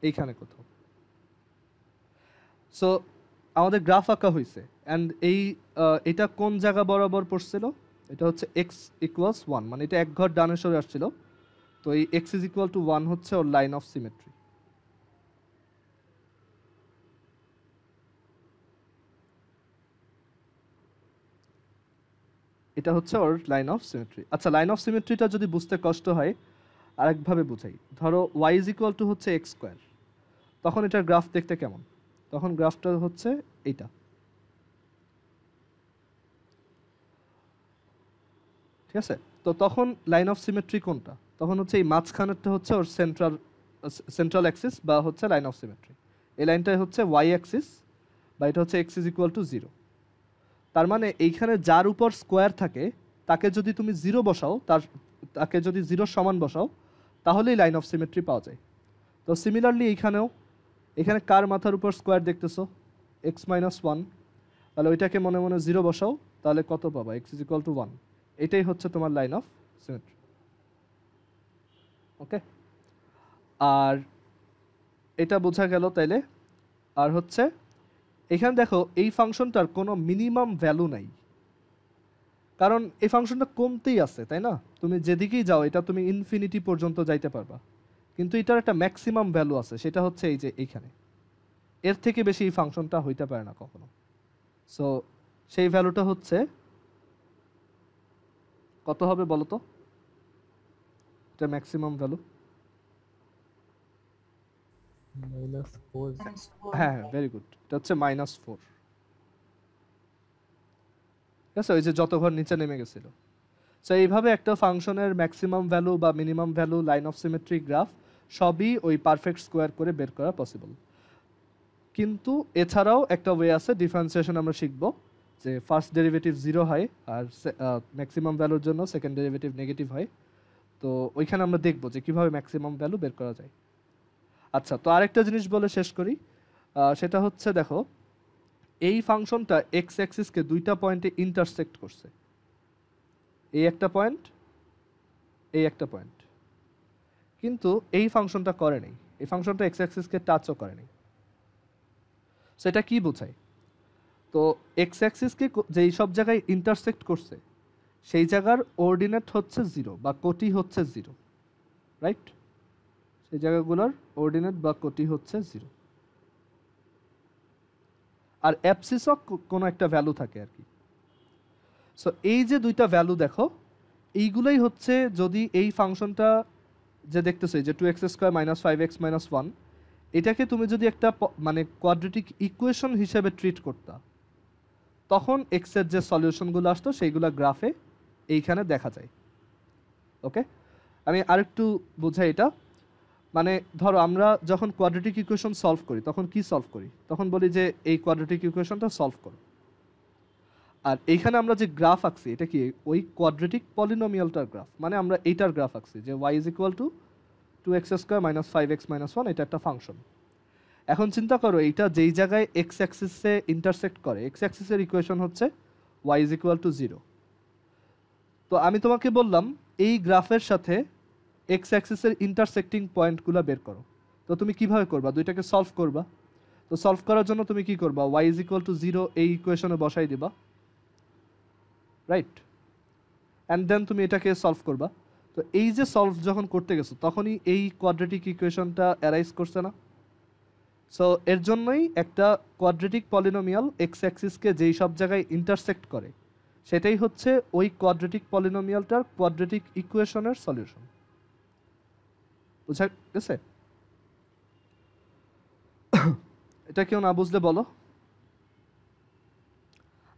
এইখানে কোথাও। সো আমাদের গ্রাফ আঁকা হয়েছে, অ্যান্ড এটা কোন জায়গা বরাবর পড়ছিল, এটা হচ্ছে x=1, মানে এটা এক ঘর ডানে সরে আসছিল। তো এই x=1 হচ্ছে ওর লাইন অফ সিমেট্রি। এটা হচ্ছে ওর লাইন অফ সিমেট্রি। আচ্ছা, লাইন অফ সিমেট্রিটা যদি বুঝতে কষ্ট হয় আরেকভাবে বুঝাই। ধরো y= হচ্ছে x², তখন এটার গ্রাফ দেখতে কেমন, তখন গ্রাফটা হচ্ছে এইটা, ঠিক আছে? তো তখন লাইন অফ সিমেট্রি কোনটা, তখন হচ্ছে এই মাঝখানেরটা হচ্ছে ওর সেন্ট্রাল অ্যাক্সিস বা হচ্ছে লাইন অফ সিমেট্রি। এই লাইনটাই হচ্ছে y অ্যাক্সিস, বা এটা হচ্ছে x=0। তার মানে এইখানে যার উপর স্কোয়ার থাকে তাকে যদি তুমি 0 বসাও, তাকে যদি 0 সমান বসাও, তাহলেই লাইন অফ সিমেট্রি পাওয়া যায়। তো সিমিলারলি এখানে কার মাথার উপর স্কোয়ার দেখতেছো, x-1, তাহলে ওইটাকে মনে মনে 0 বসাও, তাহলে কত পাবা, x=1। এটাই হচ্ছে তোমার লাইন অফ সিমেট্রি। ওকে, আর এটা বোঝা গেল তাইলে। আর হচ্ছে এখানে দেখো এই ফাংশনটার কোনো মিনিমাম ভ্যালু নাই, কারণ এই ফাংশনটা কমতেই আছে, তাই না? তুমি যেদিকেই যাও এটা তুমি ইনফিনিটি পর্যন্ত যাইতে পারবা, কিন্তু এটার একটা ম্যাক্সিমাম ভ্যালু আছে, সেটা হচ্ছে এই যে এইখানে, এর থেকে বেশি এই ফাংশনটা হইতে পারে না কখনো। সো সেই ভ্যালুটা হচ্ছে কত হবে বলো তো, এটা ম্যাক্সিমাম ভ্যালু। -4। হ্যাঁ, ভেরি গুড, এটা হচ্ছে -4। ঠিক আছে, ওই যে যত ঘর নিচে নেমে গেছিল। সো এইভাবে একটা ফাংশনের ম্যাক্সিমাম ভ্যালু বা minimum value, line of symmetry, graph সবই ওই পারফেক্ট স্কোয়ার করে বের করা পসিবল। কিন্তু এছাড়াও একটা ওয়ে আছে, ডিফারেন্সিয়েশন আমরা শিখবো, যে ফার্স্ট ডেরিভেটিভ 0 হয় আর ম্যাক্সিমাম ভ্যালুর জন্য সেকেন্ড ডেরিভেটিভ নেগেটিভ হয়। তো ওইখানে আমরা দেখবো যে কিভাবে ম্যাক্সিমাম ভ্যালু বের করা যায়। আচ্ছা, তো আরেকটা জিনিস বলে শেষ করি, সেটা হচ্ছে দেখো এই ফাংশনটা এক্স অ্যাক্সিসকে দুইটা পয়েন্টে ইন্টারসেক্ট করছে, এই একটা পয়েন্ট, এই একটা পয়েন্ট, কিন্তু এই ফাংশনটা করে নাই, এই ফাংশনটা এক্স অ্যাক্সিসকে টাচও করে নাই। সেটা কি বোঝায়, তো এক্স অ্যাক্সিসকে যেই সব জায়গায় ইন্টারসেক্ট করছে সেই জায়গার অর্ডিনেট হচ্ছে 0 বা কোটি হচ্ছে 0, রাইট? সেই জায়গাগুলোর অর্ডিনেট বা কোটি হচ্ছে 0, আর অ্যাবসিসও কোনো একটা ভ্যালু থাকে আর কি। সো এই যে দুইটা ভ্যালু দেখো, এইগুলোই হচ্ছে, যদি এই ফাংশনটা যে দেখতেছো যে 2x² - 5x - 1, এটাকে তুমি যদি একটা মানে কোয়াড্রেটিক ইকুয়েশন হিসেবে ট্রিট করতা, তখন এক্সের যে সলিউশনগুলো আসতো সেইগুলো গ্রাফে এইখানে দেখা যায়। ওকে, আমি আরেকটু বোঝাই এটা। মানে ধরো আমরা যখন কোয়াড্রেটিক ইকুয়েশন সলভ করি তখন কি সলভ করি, তখন বলি যে এই কোয়াড্রেটিক ইকুয়েশনটা সলভ করো। আর এইখানে আমরা যে গ্রাফ আঁকছি এটা কি ওই কোয়াড্রেটিক পলিনোমিয়ালটার গ্রাফ, মানে আমরা এইটার গ্রাফ আঁকছি যে y=2x² - 5x - 1, এটা একটা ফাংশন। এখন চিন্তা করো এইটা যেই জায়গায় এক্স অ্যাক্সিসে ইন্টারসেক্ট করে, এক্স অ্যাক্সিসের ইকুয়েশন হচ্ছে y=0। তো আমি তোমাকে বললাম এই গ্রাফের সাথে এক্স অ্যাক্সিসের ইন্টারসেক্টিং পয়েন্টগুলো বের করো। তো তুমি কিভাবে করবা, দুইটাকে সলভ করবা। তো সলভ করার জন্য তুমি কি করবা, y=0 এই ইকুয়েশনে বসাই দিবা, রাইট? অ্যান্ড দেন তুমি এটাকে সলভ করবা। তো এই যে সলভ যখন করতে গেছো তখনই এই কোয়াড্রেটিক ইকুয়েশনটা অ্যারাইজ করছে না? সো এর জন্যই একটা কোয়াড্রেটিক পলিনোমিয়াল এক্স অ্যাক্সিসকে যেই সব জায়গায় ইন্টারসেক্ট করে সেটাই হচ্ছে ওই কোয়াড্রেটিক পলিনোমিয়ালটার কোয়াড্রেটিক ইকুয়েশনের সলিউশন। বুঝা গেছে? এটা কেউ না বুঝলে বলো।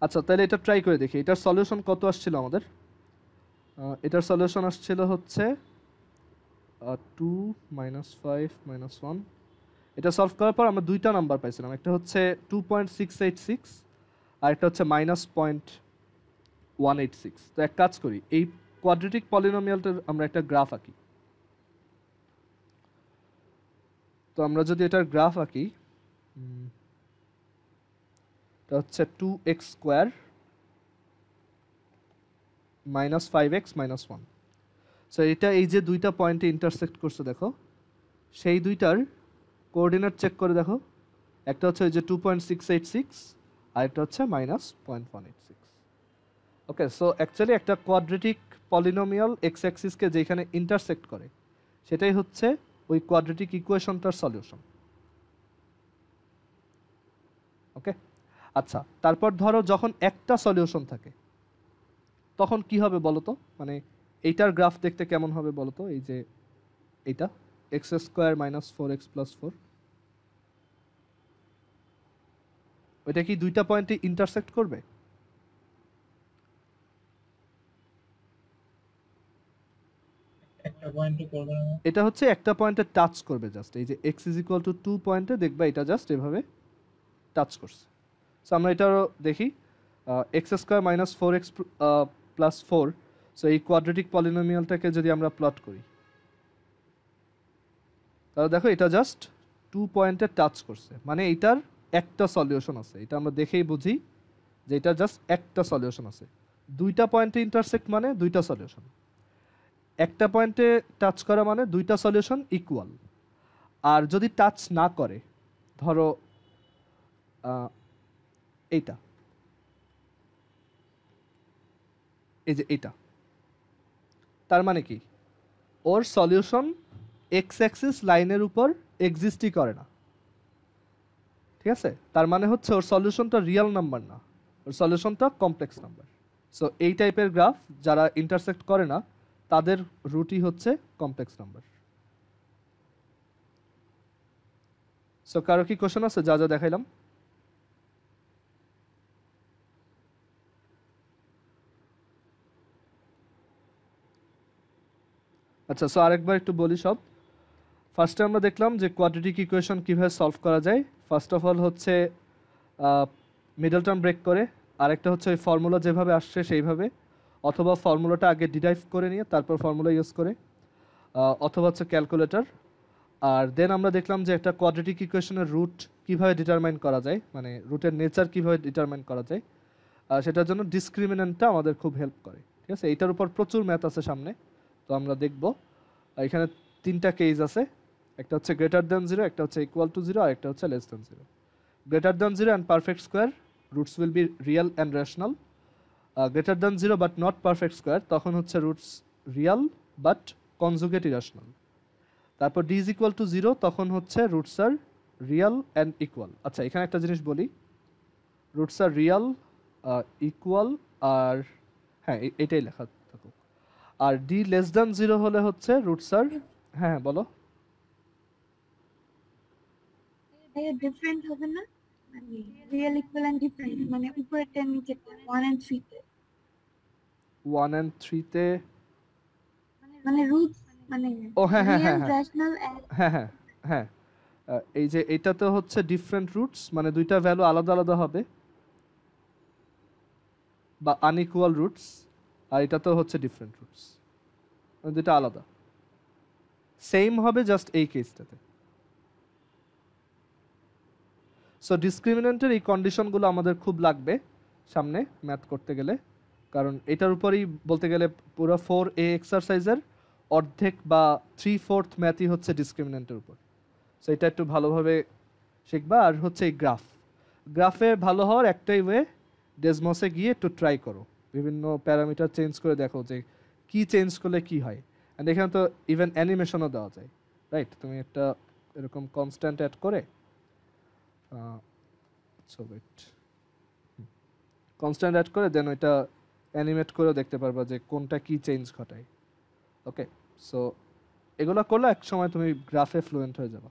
আচ্ছা, তাহলে এটা ট্রাই করে দেখি। এটার সলিউশন কত আসছিল আমাদের? এটার সলিউশন আসছিল হচ্ছে 2 -5 -1 এটা সলভ করার পর আমরা দুইটা নাম্বার পাইছিলাম, একটা হচ্ছে 2.686 আর একটা হচ্ছে -0.186। তো এক কাজ করি, এই কোয়াড্রেটিক পলিনোমিয়ালটার আমরা একটা গ্রাফ আঁকি। তো আমরা যদি এটার গ্রাফ আঁকি, এটা হচ্ছে 2x² -5x -1। সো এটা এই যে দুইটা পয়েন্টে ইন্টারসেক্ট করছে দেখো, সেই দুইটার কোঅর্ডিনেট চেক করে দেখো, একটা হচ্ছে ওই যে 2.686 আর একটা হচ্ছে -0.186। ওকে, সো অ্যাকচুয়ালি একটা কোয়াড্রেটিক পলিনোমিয়াল এক্স অ্যাক্সিসকে যেখানে ইন্টারসেক্ট করে সেটাই হচ্ছে ওই কোয়াড্রেটিক ইকুয়েশনটার সলিউশন। ওকে, আচ্ছা, তারপর ধরো যখন একটা সলিউশন থাকে তখন কি হবে বলো তো, মানে এইটার গ্রাফ দেখতে কেমন হবে বলো তো, এই যে এইটা x² - 4x + 4, ওইটা কি দুইটা পয়েন্টে ইন্টারসেক্ট করবে? একটা পয়েন্টও করবে না। এটা হচ্ছে একটা পয়েন্টে টাচ করবে জাস্ট, এই যে x = 2 পয়েন্টে দেখবা এটা জাস্ট এভাবে টাচ করছে। সো আমরা এটাও দেখি, x² - 4x + 4। সো এই কোয়াড্রেটিক পলিনোমিয়ালটাকে যদি আমরা প্লট করি তাহলে দেখো এটা জাস্ট 2 পয়েন্টে টাচ করছে, মানে এটার একটা সলিউশন আছে। এটা আমরা দেখেই বুঝি যে এটা জাস্ট একটা সলিউশন আছে। দুইটা পয়েন্টে ইন্টারসেক্ট মানে দুইটা সলিউশন, একটা পয়েন্টে টাচ করা মানে দুইটা সলিউশন ইকুয়াল। আর যদি টাচ না করে, ধরো এইটা, এই যে এইটা, তার মানে কি ওর সলিউশন এক্স অ্যাক্সিস লাইনের উপর এক্সিস্টই করে না। ঠিক আছে, তার মানে হচ্ছে ওর সলিউশনটা রিয়েল নাম্বার না, ওর সলিউশনটা কমপ্লেক্স নাম্বার। সো এই টাইপের গ্রাফ যারা ইন্টারসেক্ট করে না তাদের রুটই হচ্ছে কমপ্লেক্স নাম্বার। সো কারো কি কোশ্চেন আছে যা যা দেখাইলাম? আচ্ছা, সো আরেকবার একটু বলি সব। ফার্স্টে আমরা দেখলাম যে কোয়াড্রেটিক ইকুয়েশন কীভাবে সলভ করা যায়। ফার্স্ট অফ অল হচ্ছে মিডল টার্ম ব্রেক করে, আরেকটা হচ্ছে ওই ফর্মুলা যেভাবে আসছে সেইভাবে, অথবা ফর্মুলাটা আগে ডিরাইভ করে নিয়ে তারপর ফর্মুলা ইউজ করে, অথবা হচ্ছে ক্যালকুলেটর। আর দেন আমরা দেখলাম যে একটা কোয়াড্রেটিক ইকুয়েশনের রুট কীভাবে ডিটারমাইন করা যায়, মানে রুটের নেচার কীভাবে ডিটারমাইন করা যায়, সেটার জন্য ডিসক্রিমিনেন্টটা আমাদের খুব হেল্প করে। ঠিক আছে, এইটার উপর প্রচুর ম্যাথ আছে সামনে, তো আমরা দেখব। এখানে তিনটা কেস আছে, একটা হচ্ছে >0, একটা হচ্ছে =0, আর একটা হচ্ছে <0। >0 and perfect square roots will be real and rational. >0 but not perfect square তখন হচ্ছে roots real but conjugate irrational. তারপর d = 0 তখন হচ্ছে roots are real and equal. আচ্ছা, এখানে একটা জিনিস বলি, roots are real, equal, আর হ্যাঁ এটাই লেখা থাকুক। আর d <0 হলে হচ্ছে roots are, হ্যাঁ বলো। ডিফারেন্ট হবে না, মানে রিয়েল ইকুয়ালেন্ট ডিফারেন্ট, মানে উপরেরটা নিচেরটা 1 and 3 তে 1 and 3 তে, মানে রুটস, মানে ও হ্যাঁ হ্যাঁ হ্যাঁ রিয়েল হ্যাঁ রেশনাল এন্ড হ্যাঁ হ্যাঁ হ্যাঁ, এই যে এটা তো হচ্ছে ডিফারেন্ট রুটস, মানে দুইটা ভ্যালু আলাদা আলাদা হবে বা আনইকুয়াল রুটস, আর এটা তো হচ্ছে ডিফারেন্ট রুটস, মানে দুইটা আলাদা। সেম হবে জাস্ট এই কেসটাতে। সো ডিসক্রিমিনেন্টের এই কন্ডিশনগুলো আমাদের খুব লাগবে সামনে ম্যাথ করতে গেলে, কারণ এটার উপরেই বলতে গেলে পুরো 4A এক্সারসাইজের অর্ধেক বা 3/4 ম্যাথই হচ্ছে ডিসক্রিমিনেন্টের উপর। সো এটা একটু ভালোভাবে শিখবা। আর হচ্ছে এই গ্রাফে ভালো হওয়ার একটাই ওয়ে, ডেসমসে গিয়ে একটু ট্রাই করো, বিভিন্ন প্যারামিটার চেঞ্জ করে দেখো যে কি চেঞ্জ করলে কি হয়। অ্যান্ড এখানে তো ইভেন অ্যানিমেশনও দেওয়া যায়, রাইট? তুমি একটা এরকম কনস্ট্যান্ট অ্যাড করে কনস্ট্যান্ট অ্যাড করে দেন ওইটা অ্যানিমেট করেও দেখতে পারবা যে কোনটা কি চেঞ্জ ঘটায়। ওকে, সো এগুলো করলে এক সময় তুমি গ্রাফে ফ্লুয়েন্ট হয়ে যাবে।